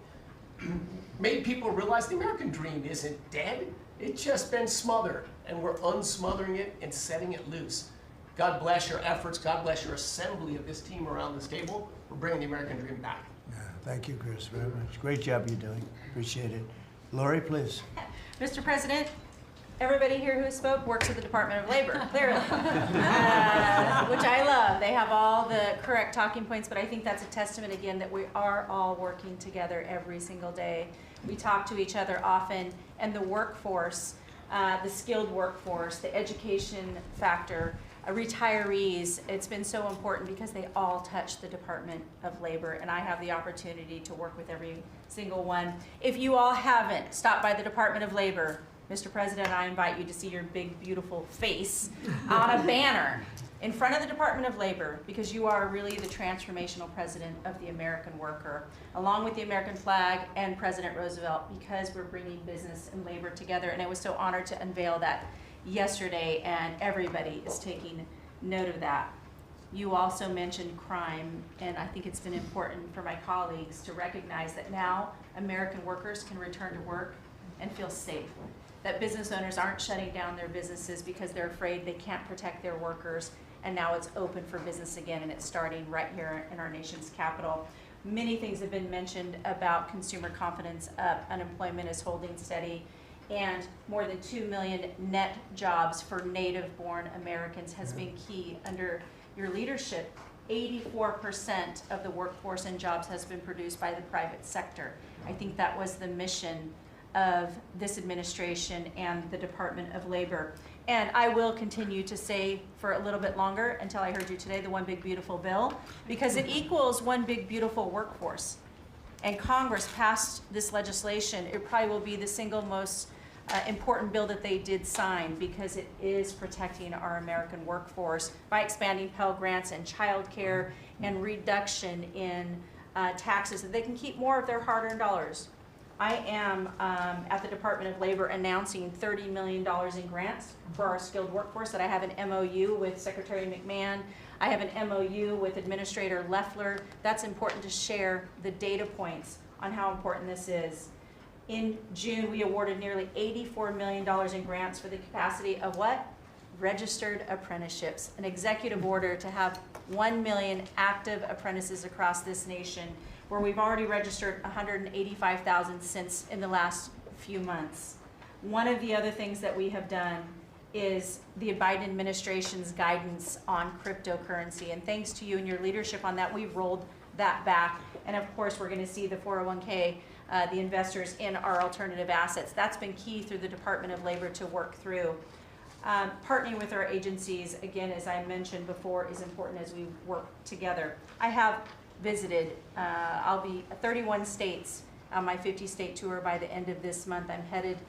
made people realize the American dream isn't dead. It's just been smothered, and we're unsmothering it and setting it loose. God bless your efforts. God bless your assembly of this team around this table. We're bringing the American dream back. Yeah, thank you, Chris, very much. Great job you're doing. Appreciate it. Lori, please. Mr. President, everybody here who spoke works at the Department of Labor, clearly, which I love. They have all the correct talking points, but I think that's a testament again that we are all working together every single day. We talk to each other often, and the workforce, the skilled workforce, the education factor, retirees, it's been so important because they all touch the Department of Labor, and I have the opportunity to work with every single one. If you all haven't stopped by the Department of Labor, Mr. President, I invite you to see your big, beautiful face on a banner in front of the Department of Labor, because you are really the transformational president of the American worker, along with the American flag and President Roosevelt, because we're bringing business and labor together. And I was so honored to unveil that yesterday, and everybody is taking note of that. You also mentioned crime, and I think it's been important for my colleagues to recognize that now American workers can return to work and feel safe. That business owners aren't shutting down their businesses because they're afraid they can't protect their workers, and now it's open for business again, and it's starting right here in our nation's capital. Many things have been mentioned about consumer confidence up, unemployment is holding steady, and more than 2 million net jobs for native-born Americans has been key under your leadership. 84% of the workforce and jobs has been produced by the private sector. I think that was the mission of this administration and the Department of Labor. And I will continue to say for a little bit longer until I heard you today, the one big beautiful bill, because it equals one big beautiful workforce. And Congress passed this legislation. It probably will be the single most important bill that they did sign, because it is protecting our American workforce by expanding Pell Grants and child care and reduction in taxes, so they can keep more of their hard-earned dollars. I am at the Department of Labor announcing $30 million in grants for our skilled workforce, that I have an MOU with Secretary McMahon. I have an MOU with Administrator Loeffler. That's important to share the data points on how important this is. In June, we awarded nearly $84 million in grants for the capacity of what? Registered apprenticeships, an executive order to have 1 million active apprentices across this nation, where we've already registered 185,000 since in the last few months. One of the other things that we have done is the Biden administration's guidance on cryptocurrency, and thanks to you and your leadership on that, we've rolled that back. And of course, we're going to see the 401k, the investors in our alternative assets. That's been key through the Department of Labor to work through. Partnering with our agencies, again, as I mentioned before, is important as we work together. I have visited, I'll be 31 states on my 50-state tour by the end of this month. I'm headed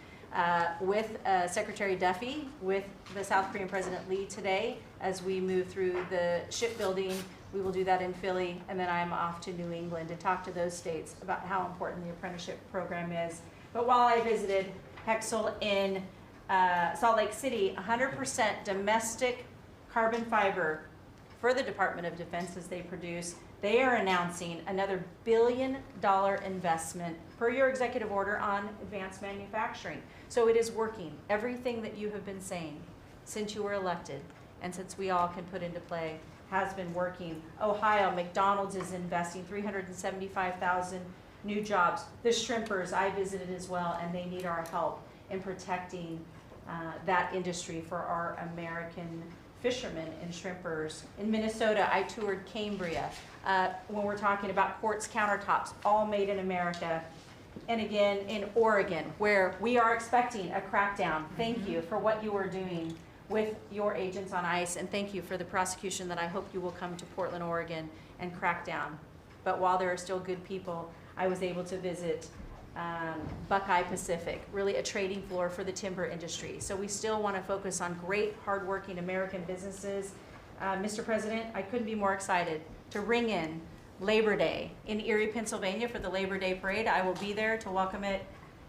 with Secretary Duffy, with the South Korean President Lee today, as we move through the shipbuilding. We will do that in Philly, and then I'm off to New England to talk to those states about how important the apprenticeship program is. But while I visited Hexel in Salt Lake City, 100% domestic carbon fiber for the Department of Defense as they produce. They are announcing another $1 billion investment per your executive order on advanced manufacturing. So it is working. Everything that you have been saying since you were elected and since we all can put into play has been working. Ohio, McDonald's is investing 375,000 new jobs. The shrimpers, I visited as well, and they need our help in protecting that industry for our American fishermen and shrimpers. In Minnesota, I toured Cambria. When we're talking about quartz countertops, all made in America. And again, in Oregon, where we are expecting a crackdown. Thank you for what you are doing with your agents on ICE, and thank you for the prosecution that I hope you will come to Portland, Oregon and crack down. But while there are still good people, I was able to visit Buckeye Pacific, really a trading floor for the timber industry. So we still want to focus on great, hardworking American businesses. Mr. President, I couldn't be more excited to ring in Labor Day in Erie, Pennsylvania for the Labor Day Parade. I will be there to welcome it.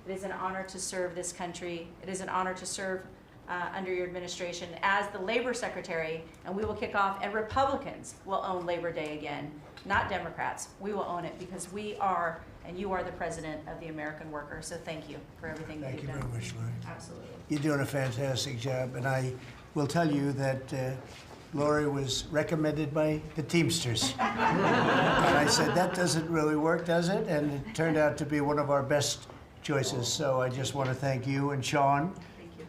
It is an honor to serve this country. It is an honor to serve under your administration as the Labor Secretary, and we will kick off, and Republicans will own Labor Day again, not Democrats. We will own it because we are, and you are the president of the American worker. So thank you for everything that you've done. Thank you very much, Lori. Absolutely. You're doing a fantastic job, and I will tell you that Lori was recommended by the Teamsters. And I said, that doesn't really work, does it? And it turned out to be one of our best choices. So I just want to thank you and Sean,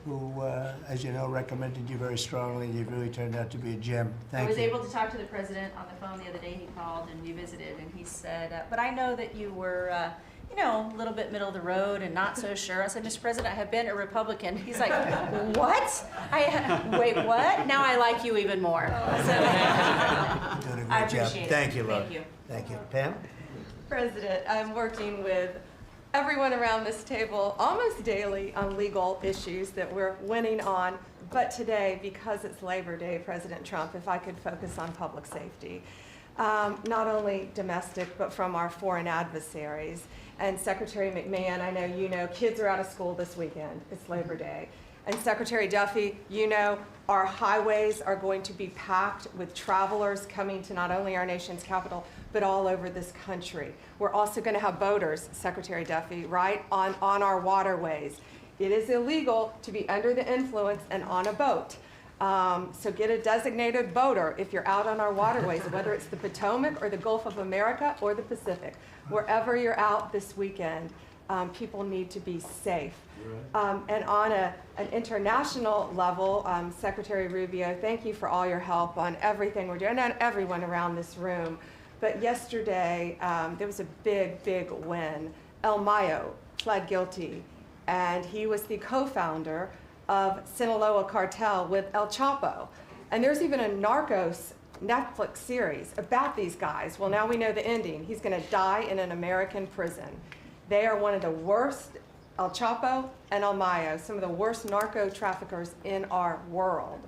who, as you know, recommended you very strongly. You've really turned out to be a gem. Thank you. I was able to talk to the president on the phone the other day. He called and we visited, and he said, but I know that you were, you know, a little bit middle of the road and not so sure. I said, Mr. President, I have been a Republican. He's like, what? Wait, what? Now I like you even more. So, You're doing a great I job. appreciate it. Thank you, Lori. Thank you. Thank you. Pam? President, I'm working with everyone around this table almost daily on legal issues that we're winning on. But today, because it's Labor Day, President Trump, if I could focus on public safety. Not only domestic, but from our foreign adversaries. And Secretary McMahon, I know you know, kids are out of school this weekend. It's Labor Day. And Secretary Duffy, you know, our highways are going to be packed with travelers coming to not only our nation's capital, but all over this country. We're also going to have boaters, Secretary Duffy, right, on our waterways. It is illegal to be under the influence and on a boat. So get a designated boater if you're out on our waterways, whether it's the Potomac or the Gulf of America or the Pacific. Wherever you're out this weekend, people need to be safe. And on an international level, Secretary Rubio, thank you for all your help on everything we're doing, and everyone around this room. But yesterday, there was a big, big win. El Mayo pled guilty, and he was the co-founder of Sinaloa cartel with El Chapo. And there's even a Narcos Netflix series about these guys. Well, now we know the ending. He's going to die in an American prison. They are one of the worst, El Chapo and El Mayo, some of the worst narco traffickers in our world.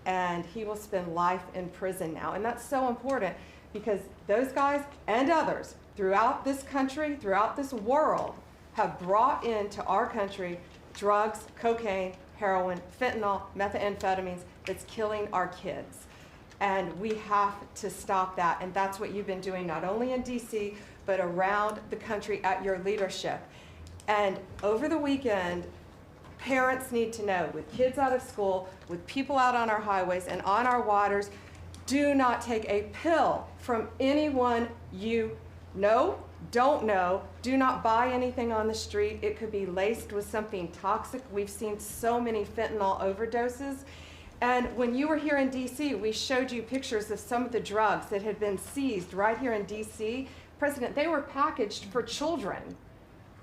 And he will spend life in prison now. And that's so important because those guys and others throughout this country, throughout this world, have brought into our country drugs, cocaine, heroin, fentanyl, methamphetamines that's killing our kids. And we have to stop that. And that's what you've been doing not only in DC, but around the country at your leadership. And over the weekend, parents need to know, with kids out of school, with people out on our highways and on our waters, do not take a pill from anyone you know, don't know. Do not buy anything on the street. It could be laced with something toxic. We've seen so many fentanyl overdoses. And when you were here in DC, we showed you pictures of some of the drugs that had been seized right here in DC. President, they were packaged for children.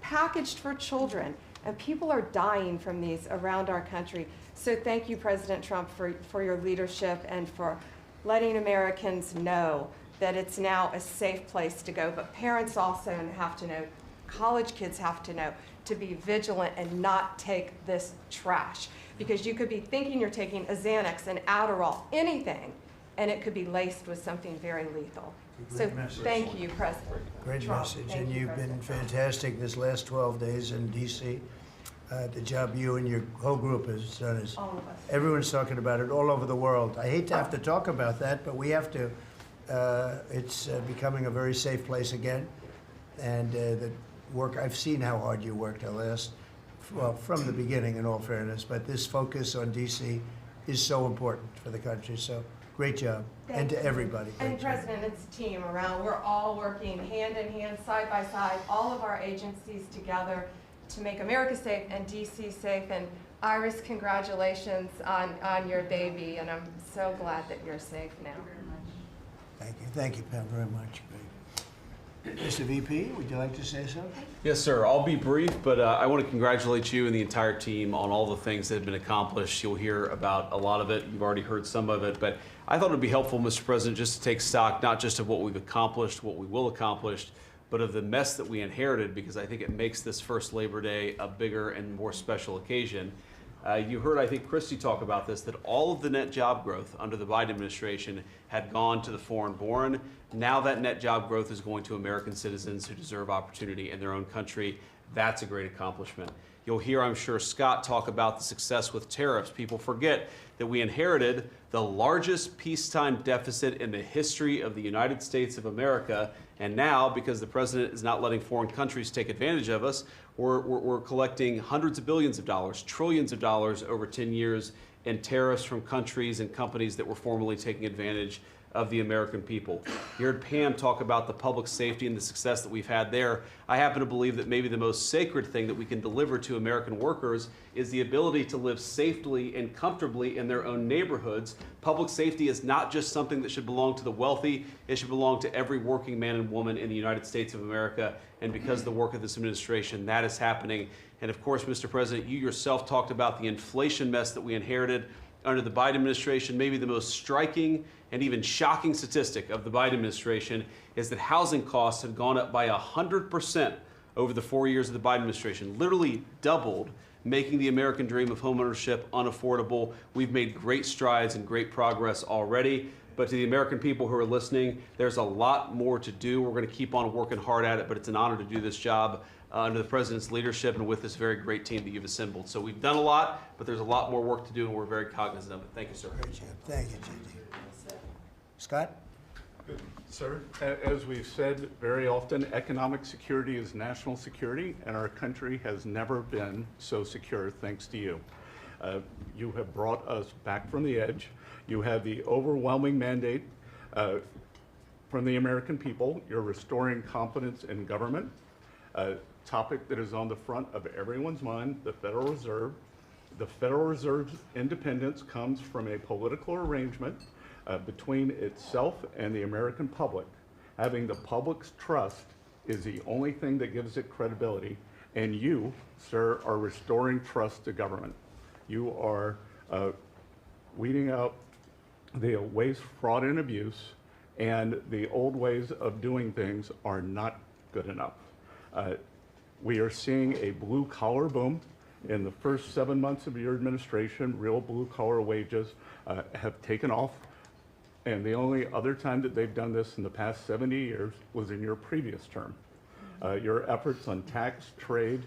Packaged for children. And people are dying from these around our country. So thank you, President Trump, for your leadership and for letting Americans know that it's now a safe place to go. But parents also have to know, college kids have to know, to be vigilant and not take this trash. Because you could be thinking you're taking a Xanax, an Adderall, anything, and it could be laced with something very lethal. So thank you, President Great Trump. message, Thank and you, you've been President Trump. fantastic this last 12 days in DC. The job you and your whole group has done is, All of us. everyone's talking about it all over the world. I hate to have to talk about that, but we have to. It's becoming a very safe place again, and the work, I've seen how hard you worked from the beginning, in all fairness, but this focus on DC is so important for the country, so great job. And to everybody. And great job. President, it's a team around. We're all working hand in hand, side by side, all of our agencies together to make America safe and DC safe. And Iris, congratulations on your baby, and I'm so glad that you're safe now. Thank you, Pam, very much. Mr. VP, would you like to say something? Yes, sir. I'll be brief, but I want to congratulate you and the entire team on all the things that have been accomplished. You'll hear about a lot of it. You've already heard some of it, but I thought it would be helpful, Mr. President, just to take stock, not just of what we've accomplished, what we will accomplish, but of the mess that we inherited, because I think it makes this first Labor Day a bigger and more special occasion. You heard, I think, Christy talk about this, that all of the net job growth under the Biden administration had gone to the foreign born. Now that net job growth is going to American citizens who deserve opportunity in their own country. That's a great accomplishment. You'll hear, I'm sure, Scott talk about the success with tariffs. People forget that we inherited the largest peacetime deficit in the history of the United States of America. And now, because the president is not letting foreign countries take advantage of us, we're collecting hundreds of billions of dollars, trillions of dollars over 10 years in tariffs from countries and companies that were formerly taking advantage of the American people. You heard Pam talk about the public safety and the success that we've had there. I happen to believe that maybe the most sacred thing that we can deliver to American workers is the ability to live safely and comfortably in their own neighborhoods. Public safety is not just something that should belong to the wealthy, it should belong to every working man and woman in the United States of America. And because of the work of this administration, that is happening. And of course, Mr. President, you yourself talked about the inflation mess that we inherited under the Biden administration. Maybe the most striking and even shocking statistic of the Biden administration is that housing costs have gone up by 100% over the 4 years of the Biden administration, literally doubled, making the American dream of homeownership unaffordable. We've made great strides and great progress already. But to the American people who are listening, there's a lot more to do. We're going to keep on working hard at it, but it's an honor to do this job under the President's leadership and with this very great team that you've assembled. So we've done a lot, but there's a lot more work to do, and we're very cognizant of it. Thank you, sir. Very good. Thank you, Gigi. Scott? Sir, as we've said very often, economic security is national security, and our country has never been so secure thanks to you. You have brought us back from the edge. You have the overwhelming mandate from the American people. You're restoring confidence in government, a topic that is on the front of everyone's mind, the Federal Reserve. The Federal Reserve's independence comes from a political arrangement between itself and the American public. Having the public's trust is the only thing that gives it credibility, and you, sir, are restoring trust to government. You are weeding out the waste, fraud, and abuse, and the old ways of doing things are not good enough. We are seeing a blue-collar boom. In the first 7 months of your administration, real blue-collar wages have taken off. And the only other time that they've done this in the past 70 years was in your previous term. Your efforts on tax, trade,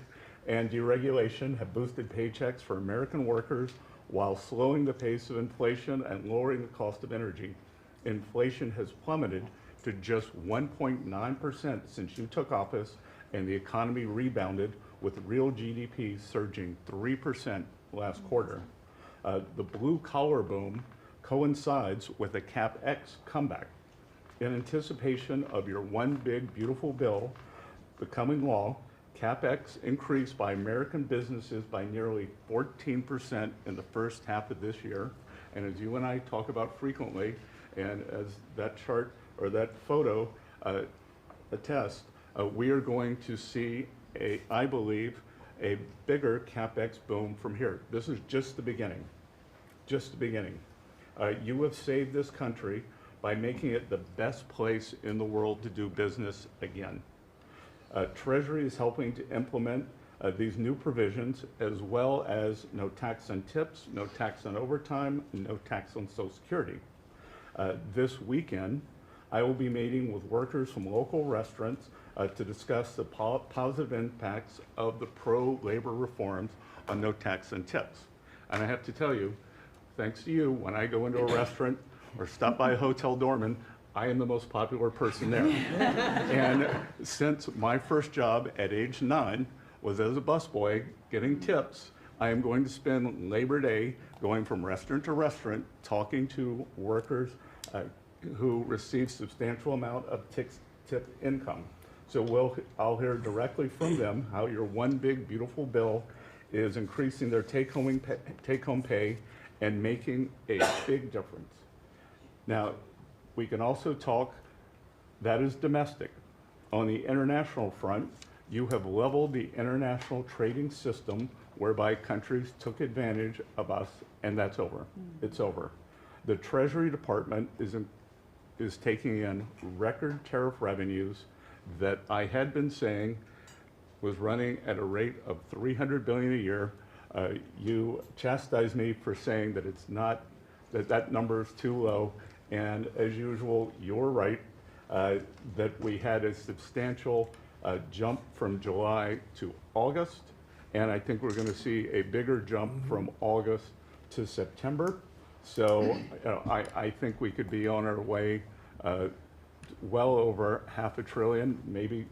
and deregulation have boosted paychecks for American workers while slowing the pace of inflation and lowering the cost of energy. Inflation has plummeted to just 1.9% since you took office, and the economy rebounded with real GDP surging 3% last quarter. The blue-collar boom coincides with a CapEx comeback. In anticipation of your one big beautiful bill becoming law, CapEx increased by American businesses by nearly 14% in the first half of this year. And as you and I talk about frequently, and as that chart or that photo attests, we are going to see, I believe, a bigger CapEx boom from here. This is just the beginning, just the beginning. You have saved this country by making it the best place in the world to do business again. Treasury is helping to implement these new provisions, as well as no tax on tips, no tax on overtime, no tax on Social Security. This weekend, I will be meeting with workers from local restaurants to discuss the positive impacts of the pro-labor reforms on no tax on tips. And I have to tell you, thanks to you, when I go into a restaurant or stop by a hotel doorman, I am the most popular person there. And since my first job at age 9 was as a busboy getting tips, I am going to spend Labor Day going from restaurant to restaurant talking to workers who receive substantial amount of tip income. So I'll hear directly from them how your one big beautiful bill is increasing their take-home pay and making a big difference. Now, we can also talk, that is domestic. On the international front, you have leveled the international trading system whereby countries took advantage of us, and that's over. It's over. The Treasury Department is taking in record tariff revenues that I had been saying was running at a rate of $300 billion a year. You chastised me for saying that it's not, that number is too low. And as usual, you're right, that we had a substantial jump from July to August. And I think we're going to see a bigger jump from August to September. So I think we could be on our way well over $500 billion, maybe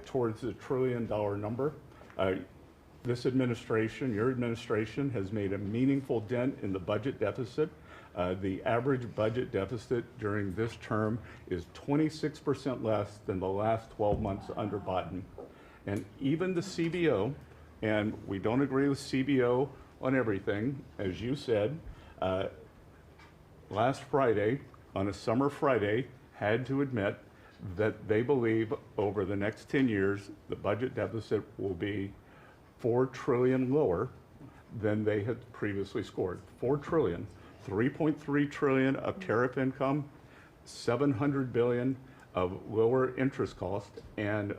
towards the $1 trillion number. This administration, your administration, has made a meaningful dent in the budget deficit. The average budget deficit during this term is 26% less than the last 12 months under Biden. And even the CBO, and we don't agree with CBO on everything, as you said, last Friday, on a summer Friday, had to admit that they believe over the next 10 years, the budget deficit will be $4 trillion lower than they had previously scored. $4 trillion, 3.3 trillion of tariff income, 700 billion of lower interest cost, and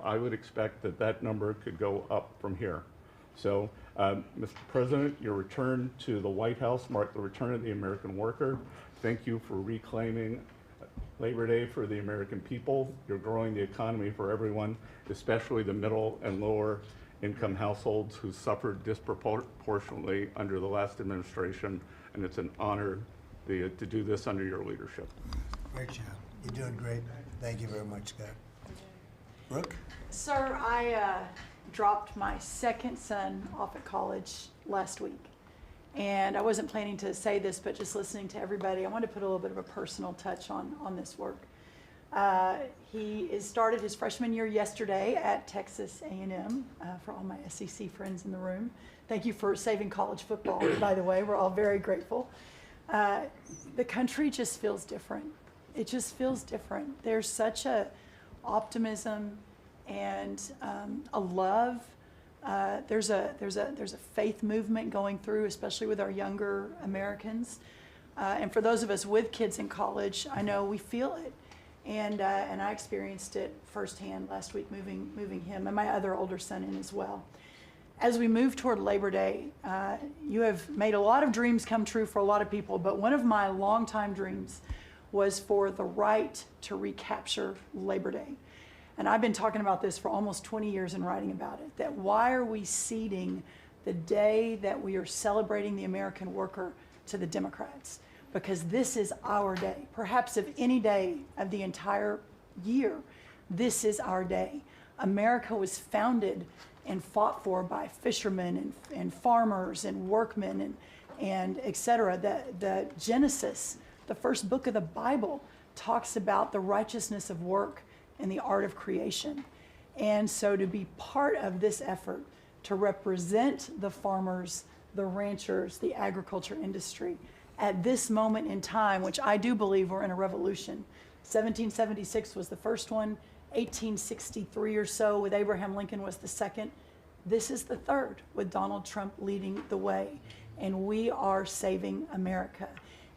I would expect that that number could go up from here. So, Mr. President, your return to the White House marked the return of the American worker. Thank you for reclaiming Labor Day for the American people. You're growing the economy for everyone, especially the middle and lower income households who suffered disproportionately under the last administration, and it's an honor to do this under your leadership. Great job. You're doing great. Thank you very much, Scott. Brooke? Sir, I dropped my second son off at college last week. And I wasn't planning to say this, but just listening to everybody, I wanted to put a little bit of a personal touch on this work. He started his freshman year yesterday at Texas A&M, for all my SEC friends in the room. Thank you for saving college football, by the way. We're all very grateful. The country just feels different. It just feels different. There's such a optimism and a love. There's a faith movement going through, especially with our younger Americans. And for those of us with kids in college, I know we feel it. And I experienced it firsthand last week, moving him and my other older son in as well. As we move toward Labor Day, you have made a lot of dreams come true for a lot of people, but one of my longtime dreams was for the right to recapture Labor Day. And I've been talking about this for almost 20 years and writing about it, that why are we ceding the day that we are celebrating the American worker to the Democrats? Because this is our day. Perhaps of any day of the entire year, this is our day. America was founded and fought for by fishermen and farmers and workmen and et cetera. The Genesis, the first book of the Bible, talks about the righteousness of work and the art of creation. And so to be part of this effort to represent the farmers, the ranchers, the agriculture industry at this moment in time, which I do believe we're in a revolution. 1776 was the first one, 1863 or so with Abraham Lincoln was the second. This is the third with Donald Trump leading the way. And we are saving America.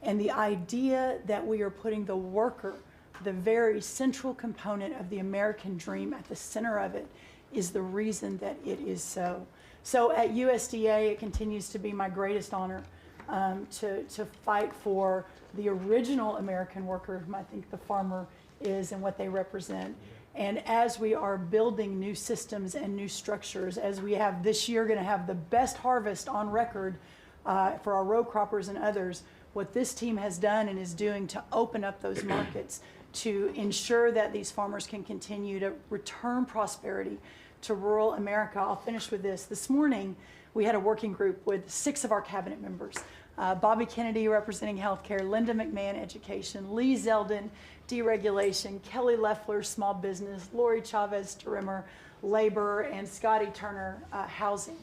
And the idea that we are putting the worker, the very central component of the American dream at the center of it, is the reason that it is so. So at USDA, it continues to be my greatest honor to fight for the original American worker, whom I think the farmer is and what they represent. And as we are building new systems and new structures, as we have this year going to have the best harvest on record for our row croppers and others, what this team has done and is doing to open up those markets to ensure that these farmers can continue to return prosperity to rural America. I'll finish with this. This morning, we had a working group with 6 of our cabinet members. Bobby Kennedy representing healthcare, Linda McMahon education, Lee Zeldin deregulation, Kelly Loeffler small business, Lori Chavez Rimmer labor, and Scotty Turner housing.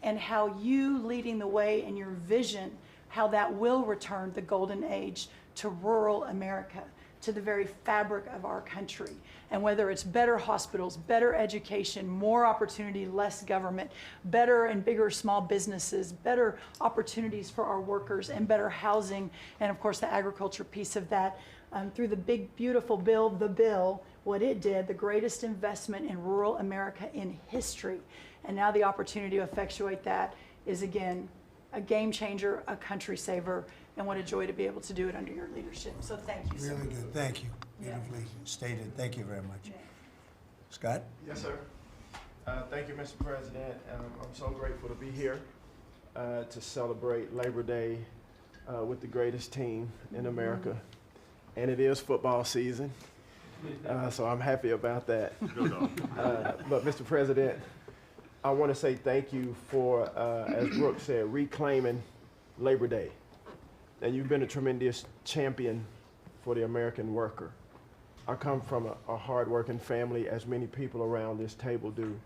And how you leading the way in your vision, how that will return the golden age to rural America, to the very fabric of our country. And whether it's better hospitals, better education, more opportunity, less government, better and bigger small businesses, better opportunities for our workers, and better housing, and of course the agriculture piece of that, through the big, beautiful bill, the bill, what it did, the greatest investment in rural America in history. And now the opportunity to effectuate that is, again, a game changer, a country saver, and what a joy to be able to do it under your leadership. So thank you, sir. Really good. Thank you. Beautifully stated. Thank you very much. Scott? Yes, sir. Thank you, Mr. President. I'm so grateful to be here to celebrate Labor Day with the greatest team in America. And it is football season, so I'm happy about that. But Mr. President, I want to say thank you for, as Brooke said, reclaiming Labor Day. And you've been a tremendous champion for the American worker. I come from a hard-working family, as many people around this table do.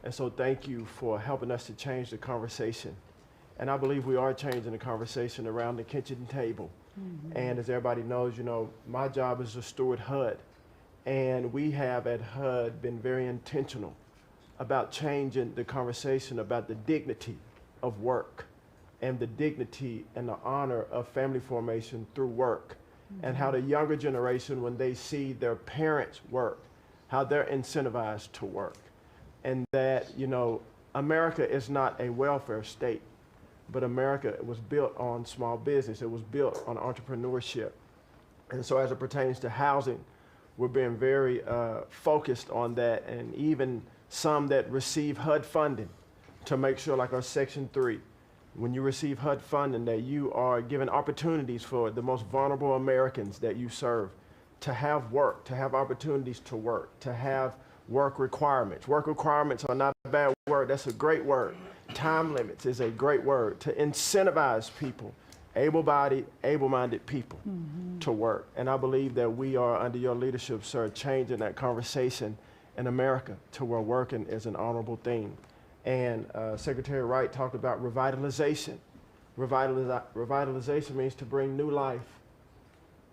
And so thank you for helping us to change the conversation. And I believe we are changing the conversation around the kitchen table. And as everybody knows, you know, my job is to steward HUD. And we have at HUD been very intentional about changing the conversation about the dignity of work and the dignity and the honor of family formation through work. And how the younger generation, when they see their parents work, how they're incentivized to work. And that, you know, America is not a welfare state, but America was built on small business. It was built on entrepreneurship. And so as it pertains to housing, we're being very focused on that, and even some that receive HUD funding to make sure, like our Section 3, when you receive HUD funding, that you are given opportunities for the most vulnerable Americans that you serve to have work, to have opportunities to work, to have work requirements. Work requirements are not a bad word, that's a great word. Time limits is a great word to incentivize people, able-bodied, able-minded people to work. And I believe that we are, under your leadership, sir, changing that conversation in America to where working is an honorable thing. And Secretary Wright talked about revitalization. Revitalization means to bring new life.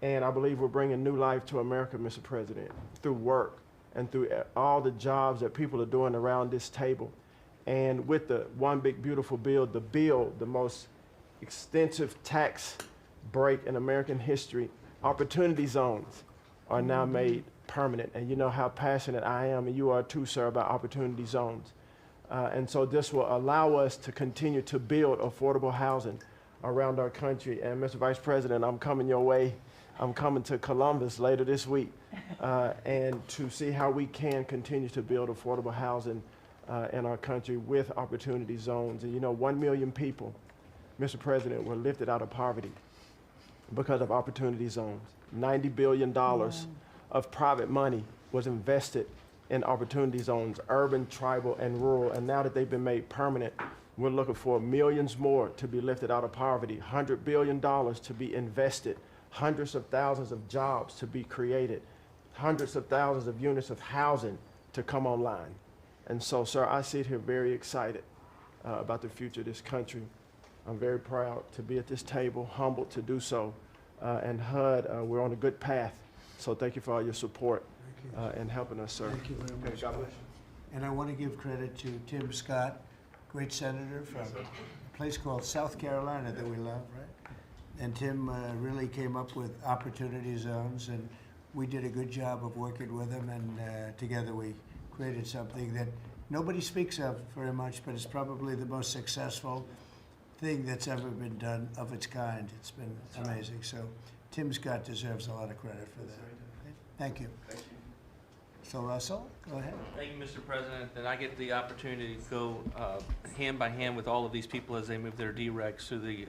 And I believe we're bringing new life to America, Mr. President, through work and through all the jobs that people are doing around this table. And with the One Big Beautiful Bill, the most extensive tax break in American history, opportunity zones are now made permanent. And you know how passionate I am, and you are too, sir, about opportunity zones. And so this will allow us to continue to build affordable housing around our country. And Mr. Vice President, I'm coming your way. I'm coming to Columbus later this week and to see how we can continue to build affordable housing in our country with opportunity zones. And you know, 1 million people, Mr. President, were lifted out of poverty because of opportunity zones. $90 billion of private money was invested in opportunity zones, urban, tribal, and rural. And now that they've been made permanent, we're looking for millions more to be lifted out of poverty, $100 billion to be invested, hundreds of thousands of jobs to be created, hundreds of thousands of units of housing to come online. And so, sir, I sit here very excited about the future of this country. I'm very proud to be at this table, humbled to do so. And HUD, we're on a good path. So thank you for all your support and helping us, sir. Thank you very much. God bless you. And I want to give credit to Tim Scott, great senator from a place called South Carolina that we love, right? And Tim really came up with opportunity zones, and we did a good job of working with him, and together we created something that nobody speaks of very much, but it's probably the most successful thing that's ever been done of its kind. It's been amazing. So Tim Scott deserves a lot of credit for that. Thank you. Thank you. So Russell, go ahead. Thank you, Mr. President. And I get the opportunity to go hand by hand with all of these people as they move their deregs through the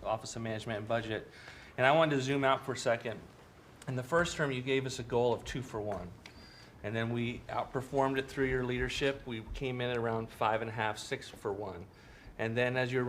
Office of Management and Budget. And I wanted to zoom out for a second. In the first term, you gave us a goal of 2 for 1. And then we outperformed it through your leadership. We came in at around 5.5, 6 for 1. And then as you're